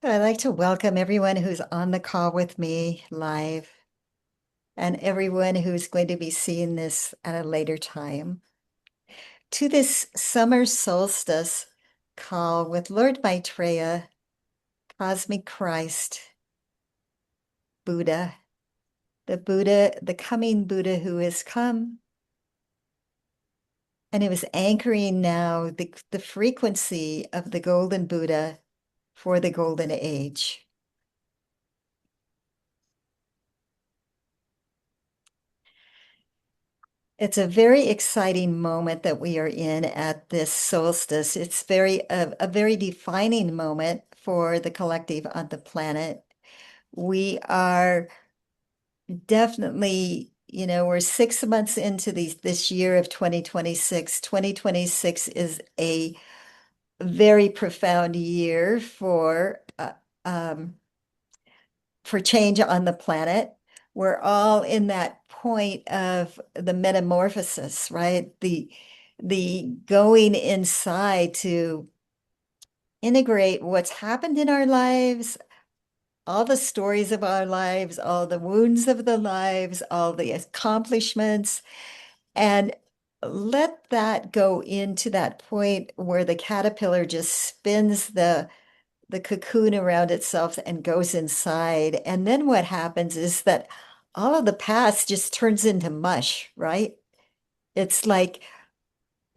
I'd like to welcome everyone who's on the call with me live and everyone who's going to be seeing this at a later time to this summer solstice call with Lord Maitreya, Cosmic Christ, Buddha, the coming Buddha who has come. And it was anchoring now the frequency of the golden Buddha for the golden age. It's a very exciting moment that we are in at this solstice. It's a very defining moment for the collective on the planet. We are definitely, we're 6 months into this year of 2026. 2026 is a very profound year um, for change on the planet. We're all in that point of the metamorphosis, right? The going inside to integrate what's happened in our lives, all the stories of our lives, all the wounds of the lives, all the accomplishments, and let that go into that point where the caterpillar just spins the cocoon around itself and goes inside. And then what happens is that all of the past just turns into mush, right? It's like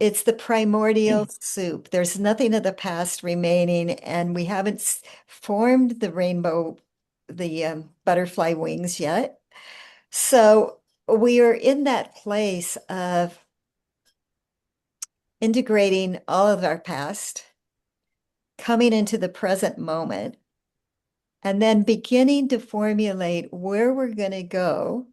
it's the primordial soup. There's nothing of the past remaining, and we haven't formed the rainbow, the butterfly wings yet. So we are in that place of integrating all of our past, coming into the present moment, and then beginning to formulate where we're going to go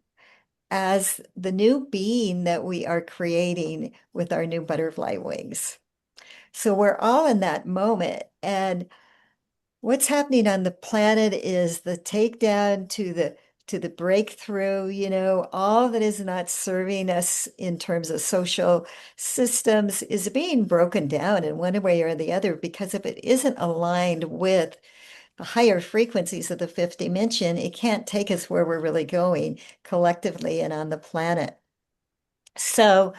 as the new being that we are creating with our new butterfly wings. So we're all in that moment. And what's happening on the planet is the takedown to the breakthrough, all that is not serving us in terms of social systems is being broken down in one way or the other, because if it isn't aligned with the higher frequencies of the fifth dimension, it can't take us where we're really going collectively and on the planet. So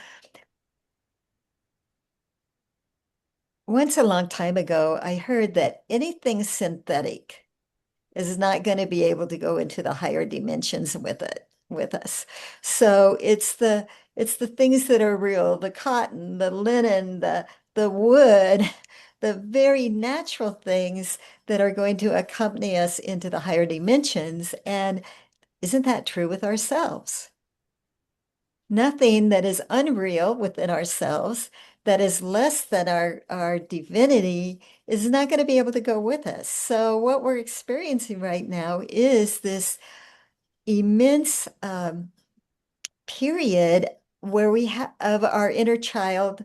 once a long time ago, I heard that anything synthetic is not going to be able to go into the higher dimensions with us. So it's the things that are real, the cotton, the linen, the wood, the very natural things that are going to accompany us into the higher dimensions. And isn't that true with ourselves? Nothing that is unreal within ourselves, that is less than our divinity, is not going to be able to go with us. So what we're experiencing right now is this immense period where we have of our inner child,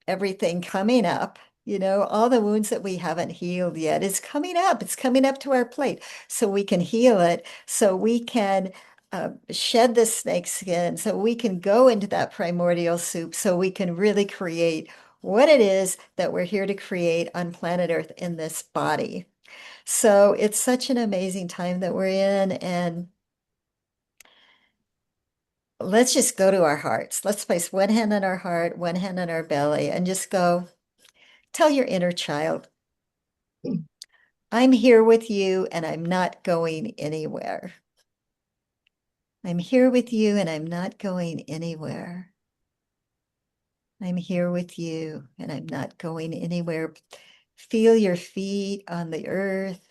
everything coming up. All the wounds that we haven't healed yet is coming up. It's coming up to our plate so we can heal it, so we can shed the snake skin, so we can go into that primordial soup, so we can really create what it is that we're here to create on planet Earth in this body. So it's such an amazing time that we're in, and let's just go to our hearts. Let's place one hand on our heart, one hand on our belly, and just go. Tell your inner child, I'm here with you and I'm not going anywhere. I'm here with you and I'm not going anywhere. I'm here with you and I'm not going anywhere. Feel your feet on the earth,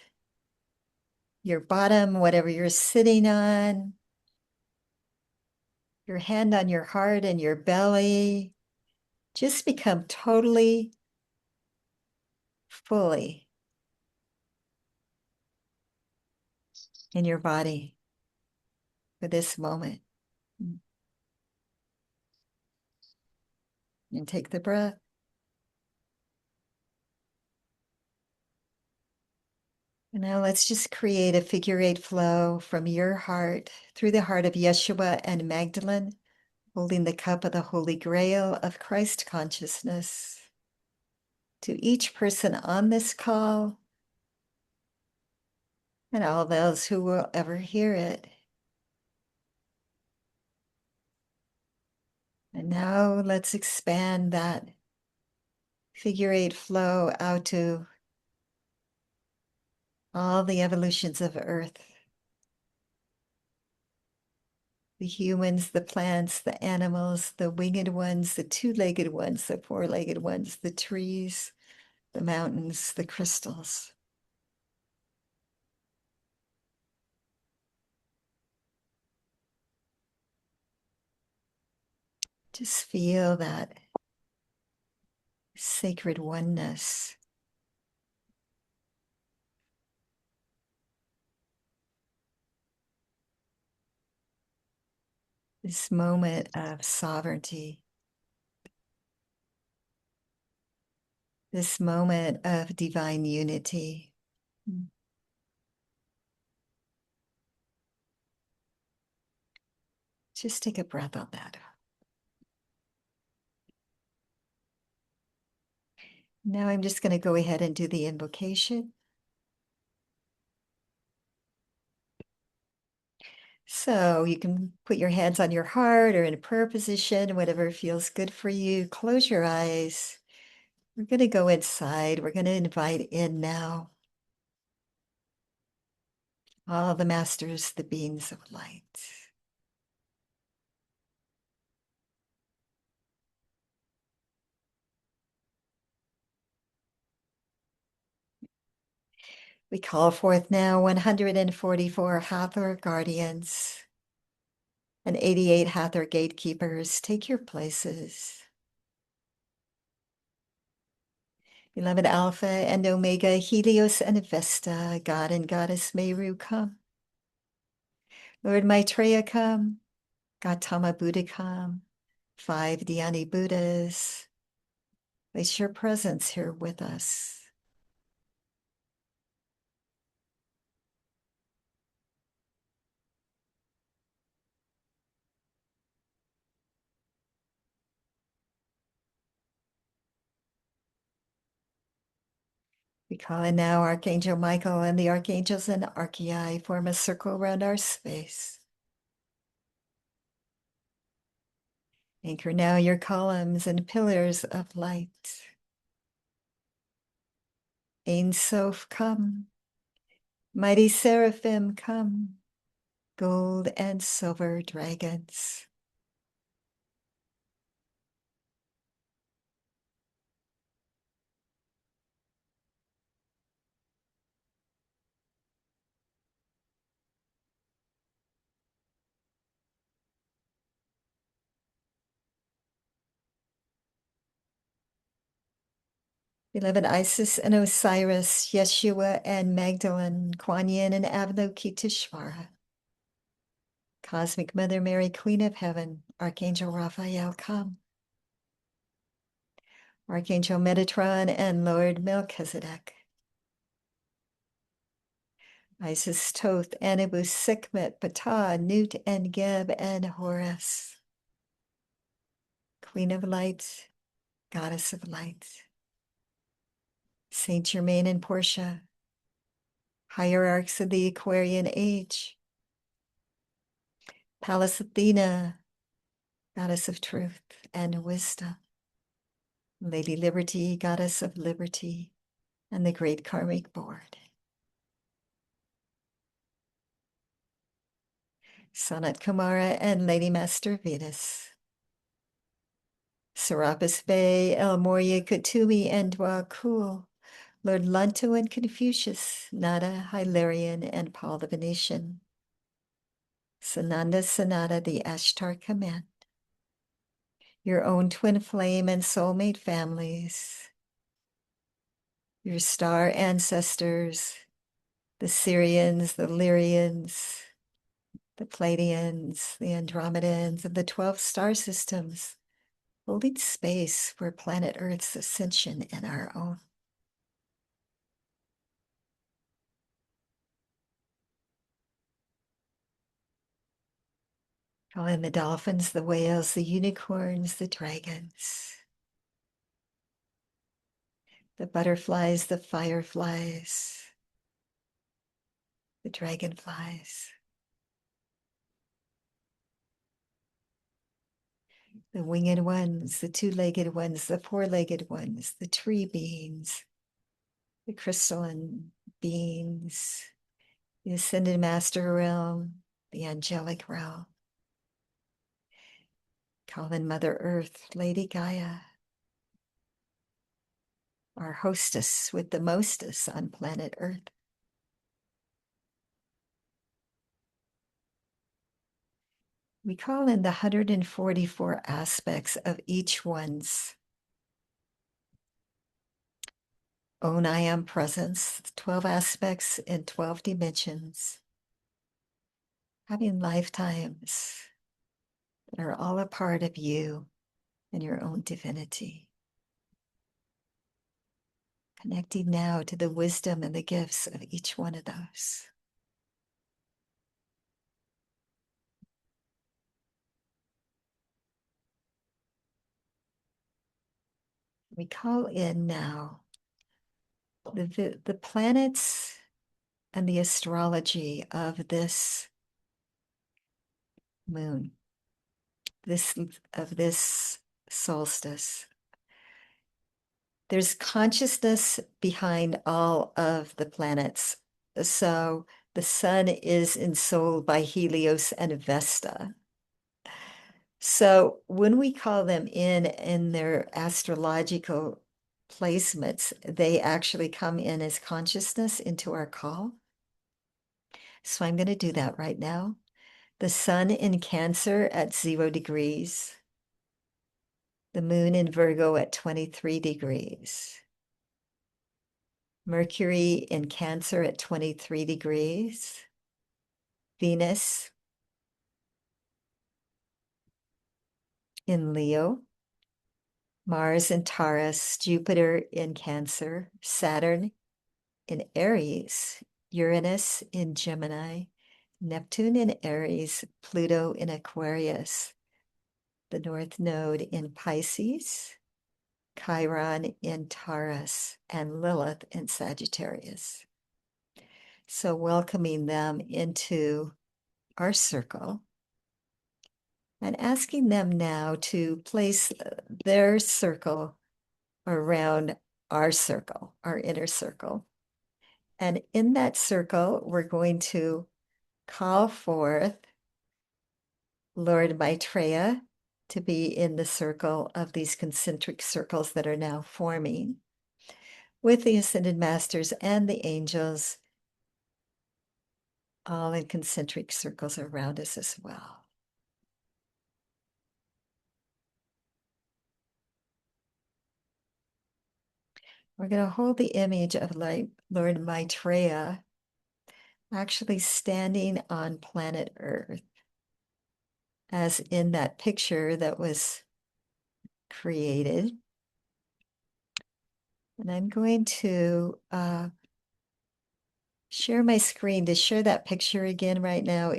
your bottom, whatever you're sitting on, your hand on your heart and your belly. Just become totally, fully in your body for this moment. And take the breath. And now let's just create a figure eight flow from your heart through the heart of Yeshua and Magdalene, holding the cup of the Holy Grail of Christ consciousness. To each person on this call, and all those who will ever hear it. And now let's expand that figure eight flow out to all the evolutions of Earth. The humans, the plants, the animals, the winged ones, the two-legged ones, the four-legged ones, the trees, the mountains, the crystals. Just feel that sacred oneness. This moment of sovereignty. This moment of divine unity. Just take a breath on that. Now I'm just going to go ahead and do the invocation. So you can put your hands on your heart or in a prayer position, whatever feels good for you. Close your eyes. We're going to go inside. We're going to invite in now all the masters, the beings of light. We call forth now 144 Hathor guardians and 88 Hathor gatekeepers. Take your places. Beloved Alpha and Omega, Helios and Vesta, God and Goddess Meru, come. Lord Maitreya, come. Gautama Buddha, come. 5 Dhyani Buddhas. Place your presence here with us. We call in now Archangel Michael, and the archangels and archei form a circle around our space. Anchor now your columns and pillars of light. Ein Sof, come. Mighty seraphim, come. Gold and silver dragons. Beloved Isis and Osiris, Yeshua and Magdalene, Kuan Yin and Avalokiteshvara. Cosmic Mother Mary, Queen of Heaven, Archangel Raphael, come. Archangel Metatron and Lord Melchizedek. Isis, Toth, Anubis, Sekhmet, Ptah, Nut, and Geb, and Horus. Queen of Light, Goddess of Light. Saint Germain and Portia, hierarchs of the Aquarian age. Pallas Athena, Goddess of Truth and Wisdom. Lady Liberty, Goddess of Liberty, and the Great Karmic Board. Sanat Kumara and Lady Master Venus. Serapis Bey, El Morya, Kutumi, and Dwa Kul. Lord Lanto and Confucius, Nada, Hilarion, and Paul the Venetian. Sananda Sanada, the Ashtar Command. Your own twin flame and soulmate families. Your star ancestors, the Syrians, the Lyrians, the Pleiadians, the Andromedans, and the 12 star systems, holding space for planet Earth's ascension and our own. Call in the dolphins, the whales, the unicorns, the dragons, the butterflies, the fireflies, the dragonflies, the winged ones, the two-legged ones, the four-legged ones, the tree beings, the crystalline beings, the ascended master realm, the angelic realm. Call in Mother Earth, Lady Gaia, our hostess with the mostess on planet Earth. We call in the 144 aspects of each one's own I am presence, 12 aspects in 12 dimensions, having lifetimes that are all a part of you and your own divinity. Connecting now to the wisdom and the gifts of each one of those. We call in now the planets and the astrology of this moon, of this solstice. There's consciousness behind all of the planets. So the sun is ensouled by Helios and Vesta. So when we call them in their astrological placements, they actually come in as consciousness into our call. So I'm going to do that right now. The sun in Cancer at 0 degrees. The moon in Virgo at 23 degrees. Mercury in Cancer at 23 degrees. Venus in Leo. Mars in Taurus, Jupiter in Cancer, Saturn in Aries, Uranus in Gemini, Neptune in Aries, Pluto in Aquarius, the North Node in Pisces, Chiron in Taurus, and Lilith in Sagittarius. So welcoming them into our circle and asking them now to place their circle around our circle, our inner circle. And in that circle, we're going to call forth Lord Maitreya to be in the circle of these concentric circles that are now forming, with the Ascended Masters and the angels all in concentric circles around us as well. We're going to hold the image of Lord Maitreya actually standing on planet Earth, as in that picture that was created. And I'm going to share my screen to share that picture again right now.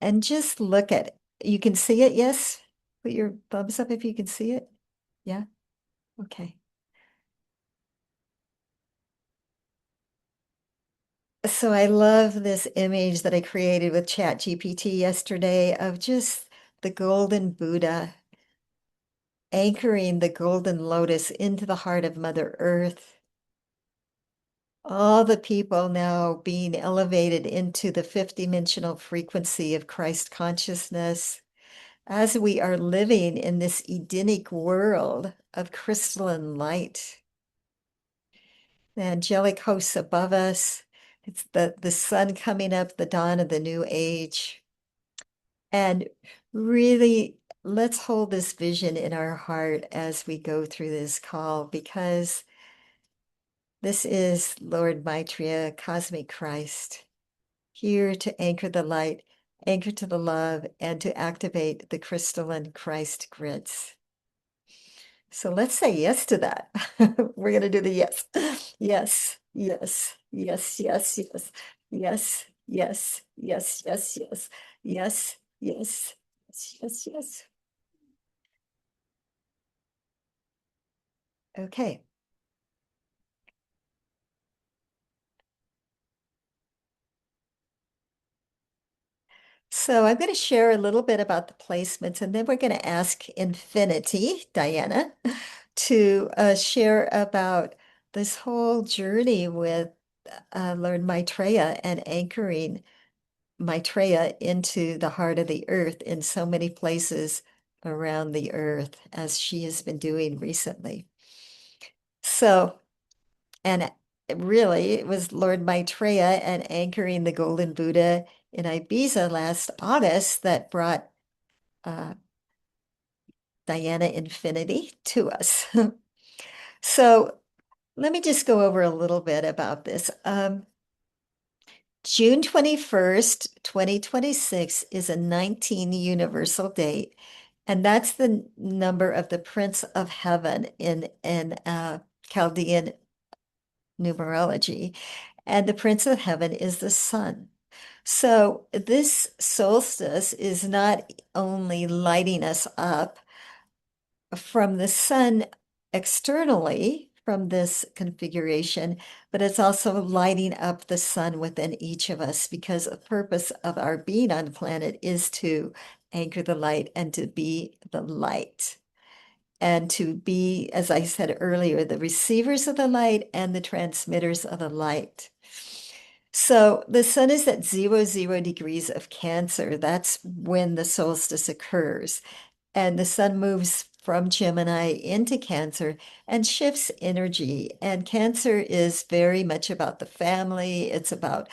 And just look at it. You can see it, yes? Put your thumbs up if you can see it. Yeah? Okay. So I love this image that I created with ChatGPT yesterday of just the golden Buddha anchoring the golden lotus into the heart of Mother Earth. All the people now being elevated into the fifth dimensional frequency of Christ consciousness as we are living in this Edenic world of crystalline light. The angelic hosts above us, it's the sun coming up, the dawn of the new age. And really, let's hold this vision in our heart as we go through this call, because this is Lord Maitreya, Cosmic Christ, here to anchor the light, anchor to the love, and to activate the crystalline Christ grids. So let's say yes to that. We're going to do the yes. Yes, yes, yes, yes, yes, yes, yes, yes, yes, yes, yes, yes, yes, yes, yes. Okay. So I'm going to share a little bit about the placements, and then we're going to ask Infinity, Diana, to share about this whole journey with Lord Maitreya and anchoring Maitreya into the heart of the earth in so many places around the earth, as she has been doing recently. So, and really, it was Lord Maitreya and anchoring the Golden Buddha in Ibiza last August that brought uh, Diana Infinity to us. So let me just go over a little bit about this. June 21st, 2026 is a 19 universal date, and that's the number of the Prince of Heaven in Chaldean numerology. And the Prince of Heaven is the sun. So this solstice is not only lighting us up from the sun externally from this configuration, but it's also lighting up the sun within each of us, because the purpose of our being on the planet is to anchor the light and to be the light. And to be, as I said earlier, the receivers of the light and the transmitters of the light. So the sun is at 00 degrees of Cancer. That's when the solstice occurs. And the sun moves from Gemini into Cancer and shifts energy. And Cancer is very much about the family. It's about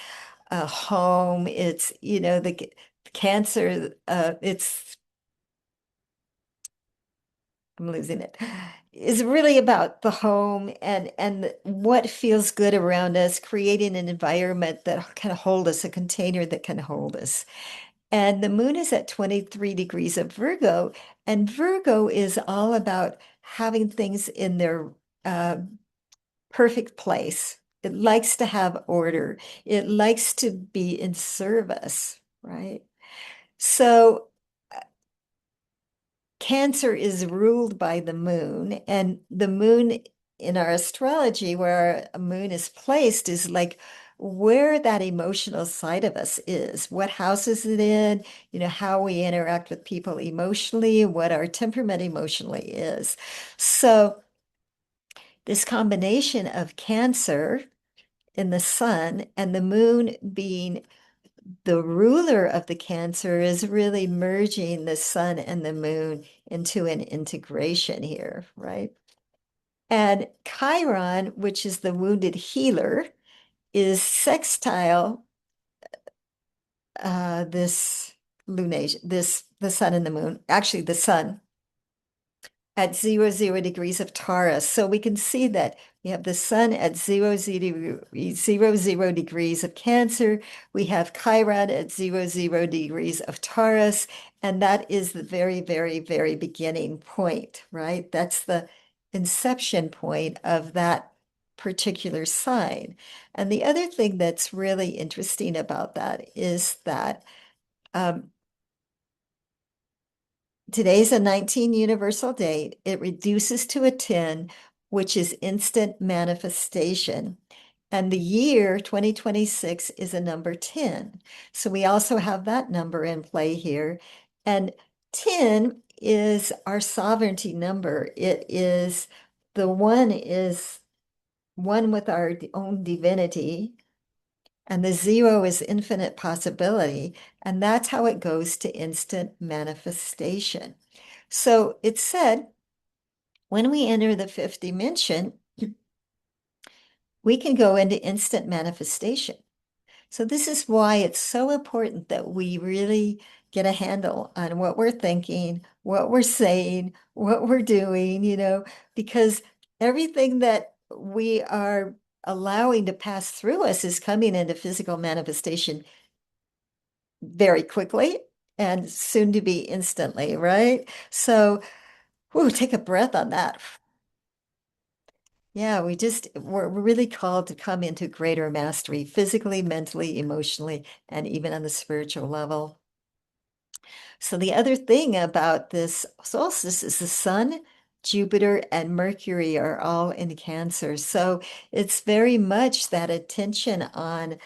a home. It's, the Cancer, I'm losing it, is really about the home and what feels good around us, creating an environment that can hold us, a container that can hold us. And the moon is at 23 degrees of Virgo, and Virgo is all about having things in their uh, perfect place. It likes to have order. It likes to be in service, right? So Cancer is ruled by the moon, and the moon in our astrology, where our moon is placed, is like where that emotional side of us is. What house is it in? How we interact with people emotionally, what our temperament emotionally is. So this combination of Cancer in the sun and the moon being the ruler of the Cancer is really merging the sun and the moon into an integration here, right? And Chiron, which is the wounded healer, is sextile this lunation, the sun and the moon, actually the sun at 00 degrees of Taurus. So we can see that we have the sun at 00 degrees of Cancer. We have Chiron at 00 degrees of Taurus. And that is the very, very, very beginning point, right? That's the inception point of that particular sign. And the other thing that's really interesting about that is that um, today's a 19 universal date. It reduces to a 10, which is instant manifestation. And the year 2026 is a number 10. So we also have that number in play here. And 10 is our sovereignty number. It is the one is one with our own divinity. And the 0 is infinite possibility. And that's how it goes to instant manifestation. So it said, when we enter the fifth dimension, we can go into instant manifestation. So this is why it's so important that we really get a handle on what we're thinking, what we're saying, what we're doing, because everything that we are allowing to pass through us is coming into physical manifestation very quickly and soon to be instantly, right? So, take a breath on that. Yeah, we're really called to come into greater mastery, physically, mentally, emotionally, and even on the spiritual level. So the other thing about this solstice is the sun Jupiter and Mercury are all in Cancer. So it's very much that attention on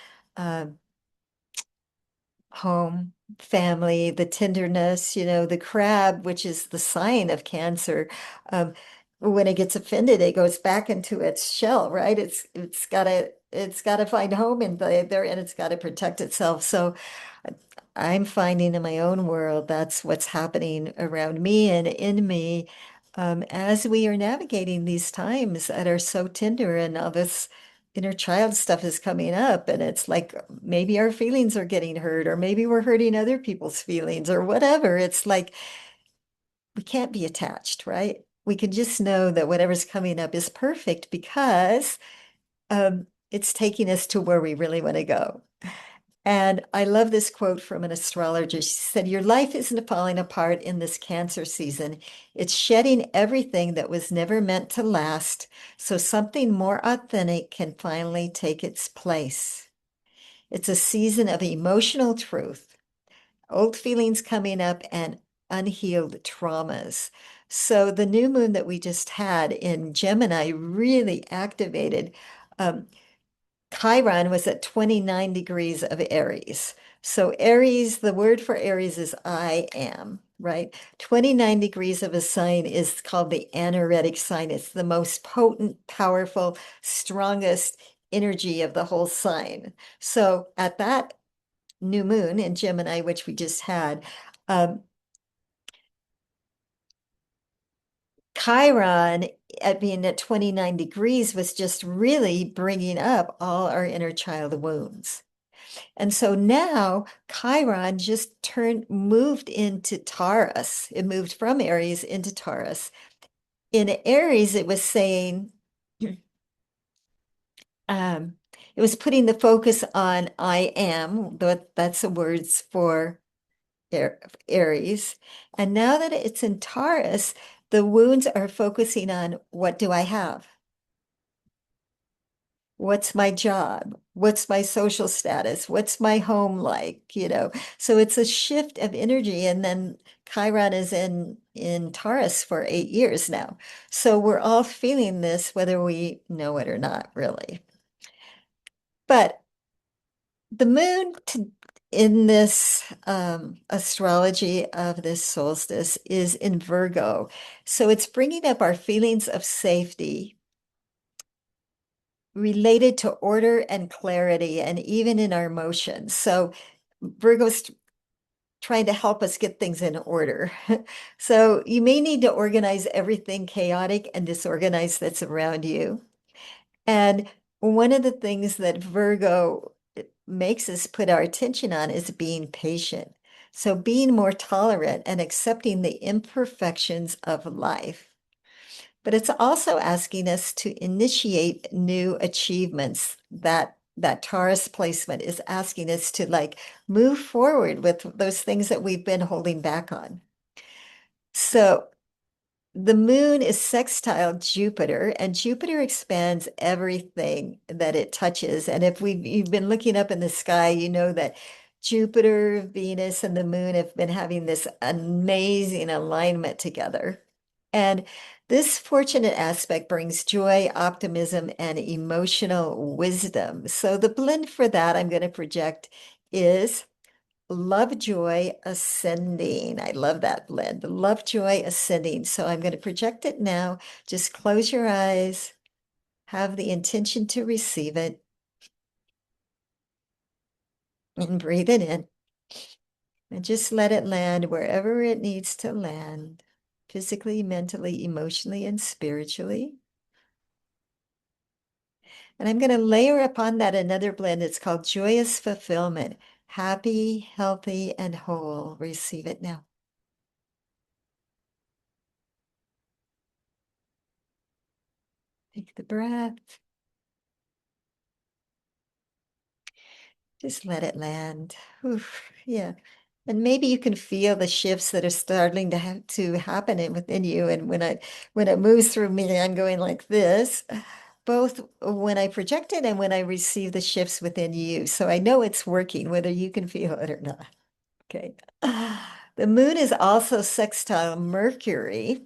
home, family, the tenderness, the crab, which is the sign of Cancer. When it gets offended, it goes back into its shell, right? It's gotta find home in there, and it's got to protect itself. So I'm finding in my own world that's what's happening around me and in me, as we are navigating these times that are so tender, and all this inner child stuff is coming up, and it's like maybe our feelings are getting hurt, or maybe we're hurting other people's feelings, or whatever. It's like we can't be attached, right? We can just know that whatever's coming up is perfect because it's taking us to where we really want to go. And I love this quote from an astrologer. She said, "Your life isn't falling apart in this Cancer season. It's shedding everything that was never meant to last, so something more authentic can finally take its place. It's a season of emotional truth, old feelings coming up, and unhealed traumas." So the new moon that we just had in Gemini really activated. Chiron was at 29 degrees of Aries. So Aries, the word for Aries is I am, right? 29 degrees of a sign is called the anaretic sign. It's the most potent, powerful, strongest energy of the whole sign. So at that new moon in Gemini, which we just had, Chiron at being at 29 degrees was just really bringing up all our inner child wounds. And so now Chiron just moved into Taurus. It moved from Aries into Taurus. In Aries, it was saying, um, it was putting the focus on I am, that's the words for Aries. And now that it's in Taurus, the wounds are focusing on what do I have? What's my job? What's my social status? What's my home like? So it's a shift of energy. And then Chiron is in Taurus for 8 years now. So we're all feeling this, whether we know it or not, really. But the moon in this astrology of this solstice is in Virgo. So it's bringing up our feelings of safety related to order and clarity, and even in our emotions. So Virgo's trying to help us get things in order. So you may need to organize everything chaotic and disorganized that's around you. And one of the things that Virgo makes us put our attention on is being patient. So being more tolerant and accepting the imperfections of life. But it's also asking us to initiate new achievements. That Taurus placement is asking us to move forward with those things that we've been holding back on. So the moon is sextile Jupiter, and Jupiter expands everything that it touches. And if you've been looking up in the sky, you know that Jupiter, Venus, and the moon have been having this amazing alignment together. And this fortunate aspect brings joy, optimism, and emotional wisdom. So the blend for that I'm going to project is love, joy, ascending. I love that blend. Love, joy, ascending. So I'm going to project it now. Just close your eyes, have the intention to receive it, and breathe it in. And just let it land wherever it needs to land, physically, mentally, emotionally, and spiritually. And I'm going to layer upon that another blend. It's called Joyous Fulfillment. Happy, healthy, and whole. Receive it now. Take the breath. Just let it land. Oof, yeah. And maybe you can feel the shifts that are starting to happen within you. And when it moves through me, I'm going like this, both when I project it and when I receive the shifts within you. So I know it's working, whether you can feel it or not. Okay. The moon is also sextile Mercury.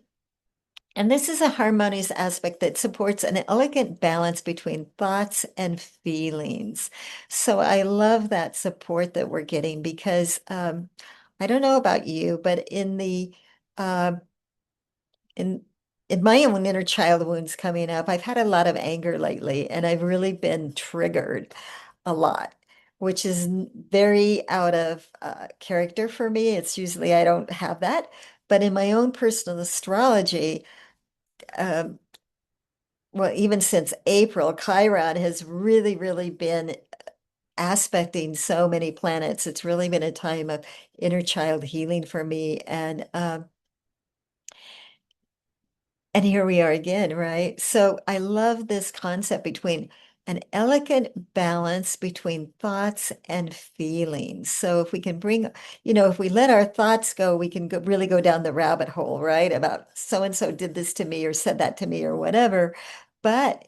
And this is a harmonious aspect that supports an elegant balance between thoughts and feelings. So I love that support that we're getting because I don't know about you, but uh, in in my own inner child wounds coming up, I've had a lot of anger lately, and I've really been triggered a lot, which is very out of character for me. It's usually I don't have that, but in my own personal astrology, um, well, even since April, Chiron has really, really been aspecting so many planets. It's really been a time of inner child healing for me, and here we are again, right? So I love this concept between an elegant balance between thoughts and feelings. So if we can bring, if we let our thoughts go, we can really go down the rabbit hole, right? About so and so did this to me or said that to me or whatever. But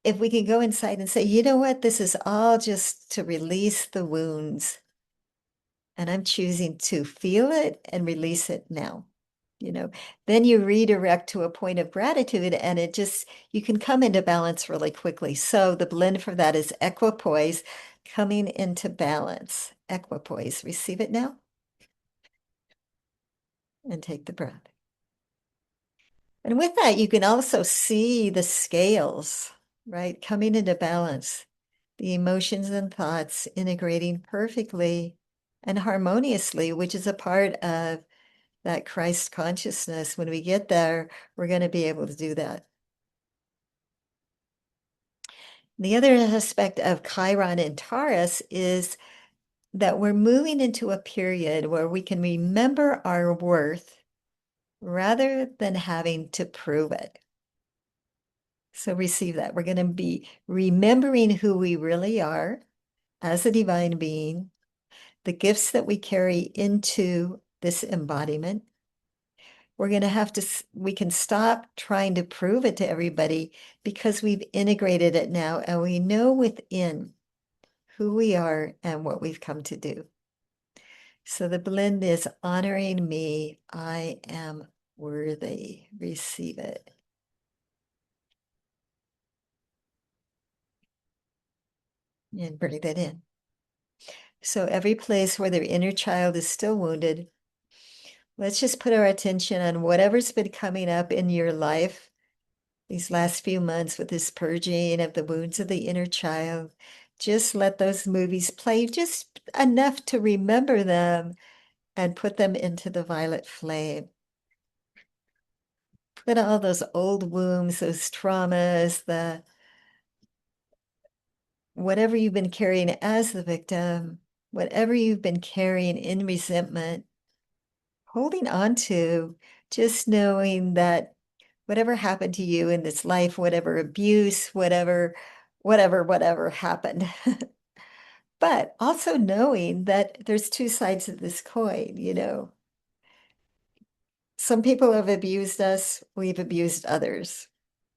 if we can go inside and say, you know what, this is all just to release the wounds, and I'm choosing to feel it and release it now. You know, then you redirect to a point of gratitude and you can come into balance really quickly. So the blend for that is equipoise, coming into balance. Equipoise, receive it now and take the breath. And with that, you can also see the scales, right? Coming into balance, the emotions and thoughts integrating perfectly and harmoniously, which is a part of that Christ consciousness. When we get there, we're going to be able to do that. The other aspect of Chiron and Taurus is that we're moving into a period where we can remember our worth rather than having to prove it. So receive that. We're going to be remembering who we really are as a divine being, the gifts that we carry into this embodiment. We're going to we can stop trying to prove it to everybody because we've integrated it now and we know within who we are and what we've come to do. So the blend is honoring me. I am worthy. Receive it. And breathe it in. So every place where their inner child is still wounded, let's just put our attention on whatever's been coming up in your life these last few months with this purging of the wounds of the inner child. Just let those movies play just enough to remember them and put them into the violet flame. Put all those old wounds, those traumas, the whatever you've been carrying as the victim, whatever you've been carrying in resentment, holding on to, just knowing that whatever happened to you in this life, whatever abuse, whatever happened. But also knowing that there's two sides of this coin, Some people have abused us, we've abused others,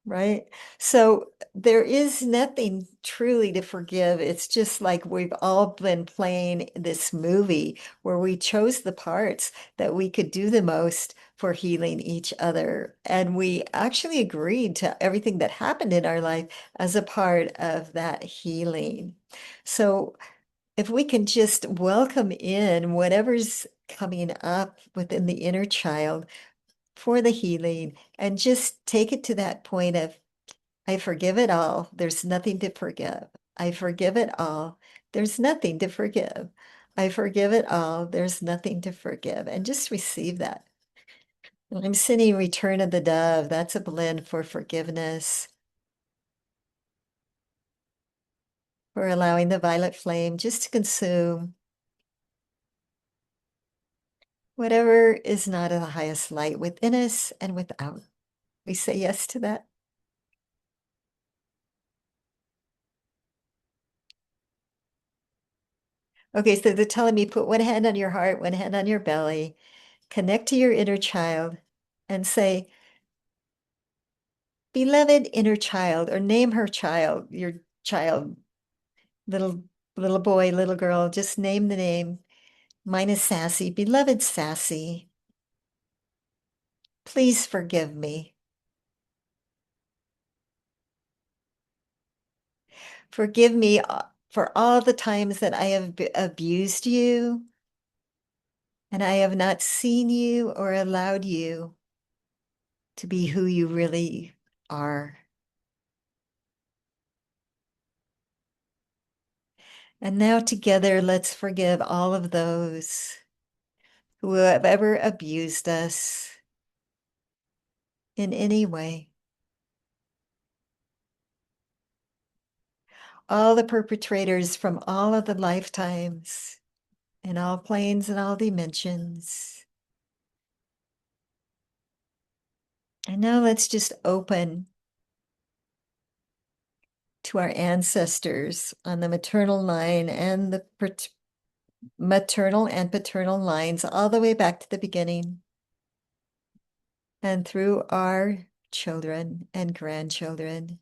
right? So there is nothing truly to forgive. It's just like we've all been playing this movie where we chose the parts that we could do the most for healing each other. And we actually agreed to everything that happened in our life as a part of that healing. So if we can just welcome in whatever's coming up within the inner child for the healing and just take it to that point of, I forgive it all. There's nothing to forgive. I forgive it all. There's nothing to forgive. I forgive it all. There's nothing to forgive. And just receive that. I'm sending Return of the Dove. That's a blend for forgiveness, for allowing the violet flame just to consume whatever is not of the highest light within us and without. We say yes to that. Okay, so they're telling me put one hand on your heart, one hand on your belly, connect to your inner child, and say, beloved inner child, or name her child, your child, little little boy, little girl, just name the name. Mine is Sassy. Beloved Sassy, please forgive me. Forgive me for all the times that I have abused you and I have not seen you or allowed you to be who you really are. And now together, let's forgive all of those who have ever abused us in any way. All the perpetrators from all of the lifetimes, in all planes and all dimensions. And now let's just open to our ancestors on the maternal line and the maternal and paternal lines, all the way back to the beginning and through our children and grandchildren,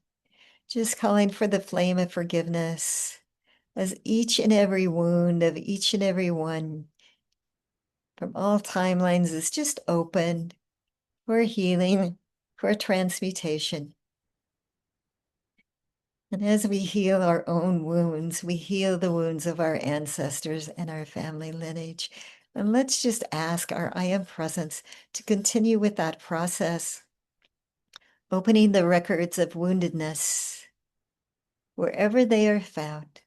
just calling for the flame of forgiveness as each and every wound of each and every one from all timelines is just opened for healing, for transmutation. And as we heal our own wounds, we heal the wounds of our ancestors and our family lineage. And let's just ask our I Am Presence to continue with that process, opening the records of woundedness wherever they are found,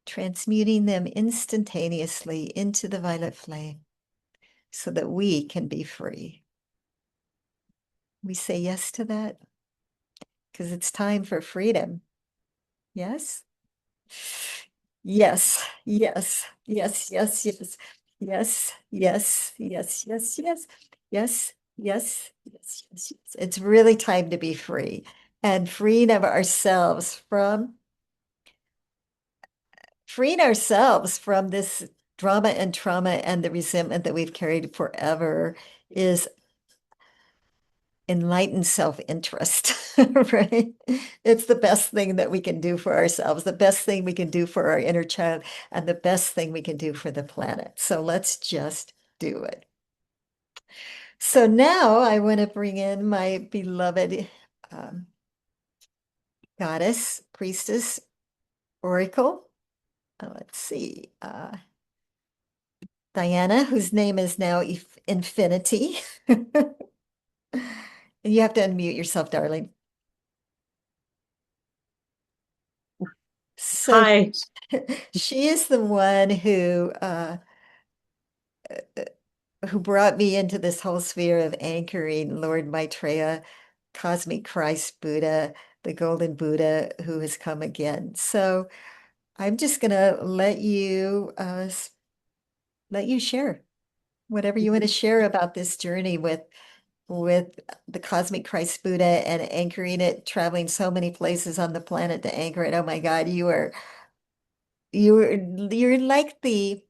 transmuting them instantaneously into the violet flame so that we can be free. We say yes to that because it's time for freedom. Yes? Yes, yes, yes, yes, yes, yes, yes, yes, yes, yes, yes, yes, yes, yes, yes. It's really time to be free and freeing ourselves from this drama and trauma and the resentment that we've carried forever is enlightened self-interest, right? It's the best thing that we can do for ourselves, the best thing we can do for our inner child, and the best thing we can do for the planet. So let's just do it. So now I want to bring in my beloved goddess, priestess, oracle. Let's see. Dyana, whose name is now Infinity. You have to unmute yourself, darling. So Hi. she is the one who brought me into this whole sphere of anchoring Lord Maitreya, cosmic Christ Buddha, the golden Buddha who has come again. So I'm just gonna let you share whatever you want to share about this journey with the cosmic Christ Buddha and anchoring it, traveling so many places on the planet to anchor it. Oh my God, you're like the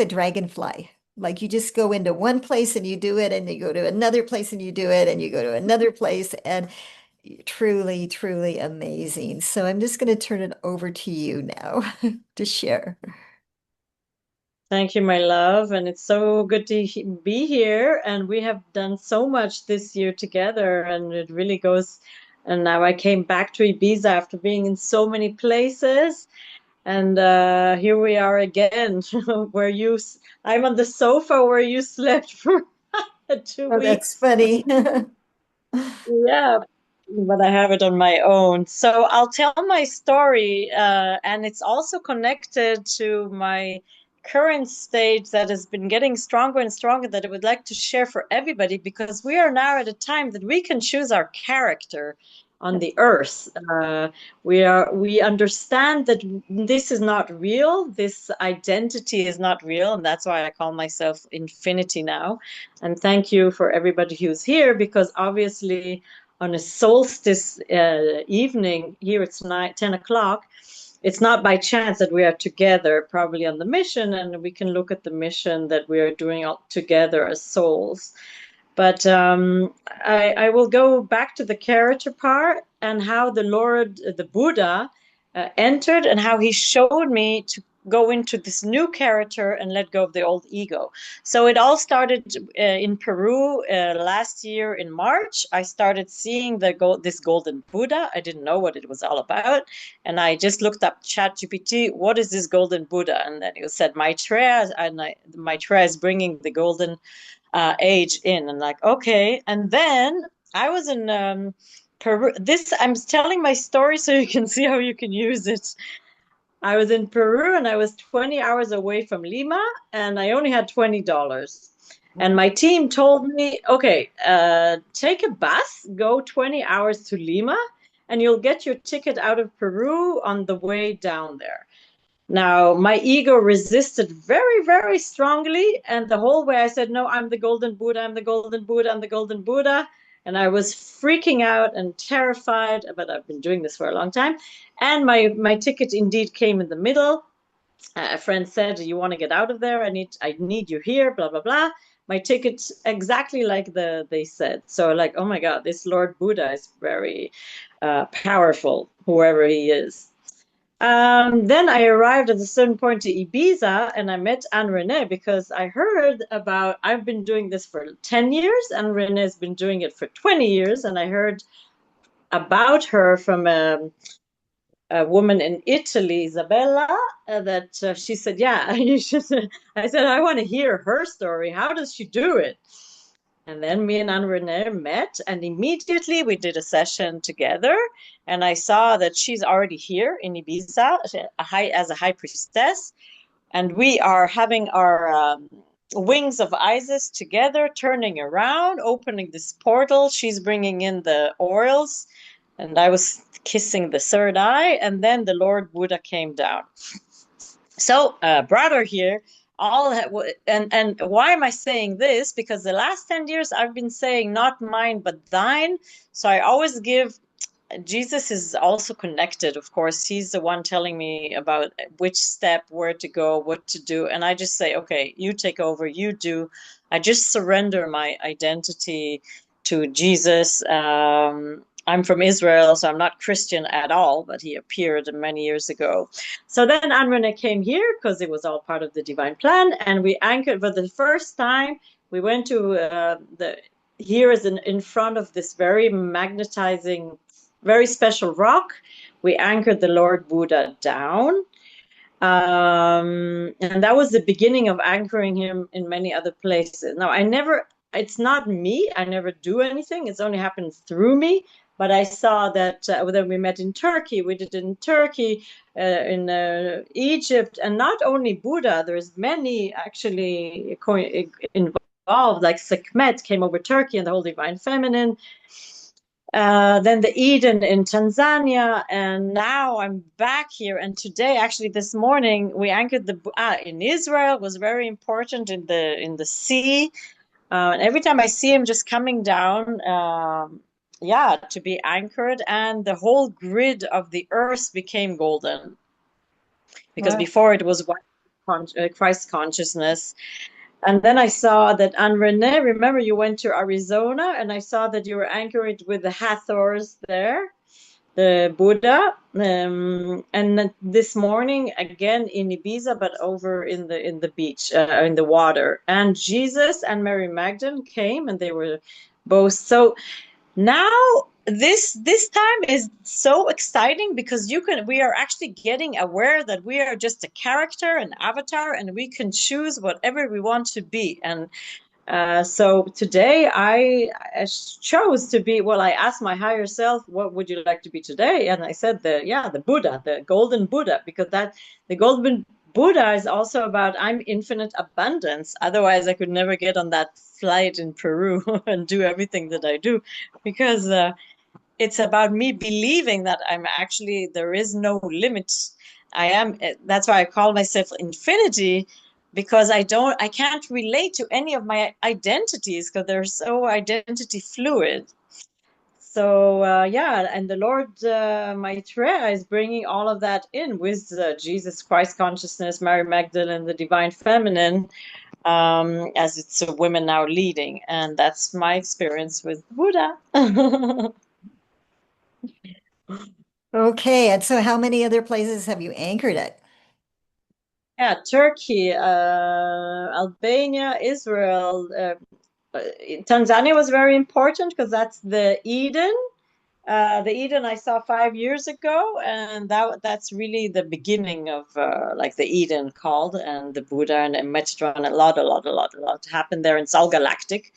dragonfly. Like you just go into one place and you do it, and you go to another place and you do it, and you go to another place, and truly, truly amazing. So I'm just going to turn it over to you now to share. Thank you, my love. And it's so good to be here. And we have done so much this year together. And it really goes. And now I came back to Ibiza after being in so many places. And here we are again, where I'm on the sofa where you slept for two Oh, that's weeks. funny. Yeah, but I have it on my own. So I'll tell my story, and it's also connected to my current state that has been getting stronger and stronger that I would like to share for everybody because we are now at a time that we can choose our character on the earth. We understand that this is not real, this identity is not real, and that's why I call myself Infinity now. And thank you for everybody who's here because obviously on a solstice evening, here it's 10 o'clock, it's not by chance that we are together, probably on the mission, and we can look at the mission that we are doing all together as souls. But I will go back to the character part and how the Lord, the Buddha, entered and how he showed me go into this new character and let go of the old ego. So it all started in Peru last year in March. I started seeing this golden Buddha. I didn't know what it was all about, and I just looked up ChatGPT. What is this golden Buddha? And then it said Maitreya, and Maitreya is bringing the golden age in, and like okay. And then I was in Peru. This I'm telling my story so you can see how you can use it. I was in Peru and I was 20 hours away from Lima and I only had $20. And my team told me, okay, take a bus, go 20 hours to Lima, and you'll get your ticket out of Peru on the way down there. Now, my ego resisted very, very strongly. And the whole way I said, no, I'm the golden Buddha, I'm the golden Buddha, I'm the golden Buddha. And I was freaking out and terrified, but I've been doing this for a long time. And my ticket indeed came in the middle. A friend said, "You want to get out of there? I need you here." Blah blah blah. My ticket exactly like they said. So like, oh my God, this Lord Buddha is very powerful, whoever he is. Then I arrived at a certain point to Ibiza and I met AnnRaNae because I heard about, I've been doing this for 10 years, AnnRaNae has been doing it for 20 years, and I heard about her from a woman in Italy, Isabella, that she said, yeah, you should. I said, I want to hear her story. How does she do it? And then me and AnnRaNae met, and immediately we did a session together. And I saw that she's already here in Ibiza as a high priestess. And we are having our wings of Isis together, turning around, opening this portal. She's bringing in the oils, and I was kissing the third eye. And then the Lord Buddha came down. So, brother here, and why am I saying this? Because the last 10 years I've been saying not mine but thine. So I always give. Jesus is also connected, of course. He's the one telling me about which step, where to go, what to do. And I just say, okay, you take over, you do. I just surrender my identity to Jesus. I'm from Israel, so I'm not Christian at all, but he appeared many years ago. So then AnnRaNae came here because it was all part of the divine plan. And we anchored for the first time. We went to here is in front of this very magnetizing, very special rock. We anchored the Lord Buddha down. And that was the beginning of anchoring him in many other places. Now, it's not me. I never do anything. It's only happened through me. But I saw that when we met in Turkey, we did it in Turkey, in Egypt, and not only Buddha, there's many actually involved, like Sekhmet came over Turkey and the whole divine feminine. Then the Eden in Tanzania, and now I'm back here. And today, actually, this morning, we anchored in Israel. It was very important in the sea. And every time I see him just coming down, yeah, to be anchored, and the whole grid of the earth became golden because Wow. before it was Christ consciousness. And then I saw that AnnRaNae, remember you went to Arizona, and I saw that you were anchored with the Hathors there, the Buddha. And this morning again in Ibiza, but over in the beach, in the water. And Jesus and Mary Magdalene came, and they were both so. Now this time is so exciting because we are actually getting aware that we are just a character, an avatar, and we can choose whatever we want to be. And so today I chose to be, well, I asked my higher self, what would you like to be today? And I said the Buddha, the golden Buddha, because the golden Buddha is also about I'm infinite abundance. Otherwise, I could never get on that flight in Peru and do everything that I do, because it's about me believing that there is no limit. That's why I call myself infinity, because I can't relate to any of my identities because they're so identity fluid. So yeah, and the Lord Maitreya is bringing all of that in with Jesus Christ consciousness, Mary Magdalene, the divine feminine, as it's women now leading, and that's my experience with Buddha. Okay, and so how many other places have you anchored at? Yeah, Turkey, Albania, Israel, Tanzania was very important because that's the Eden. The Eden I saw 5 years ago, and that's really the beginning of like the Eden called, and the Buddha and Maitreya, and a lot happened there. It's all galactic.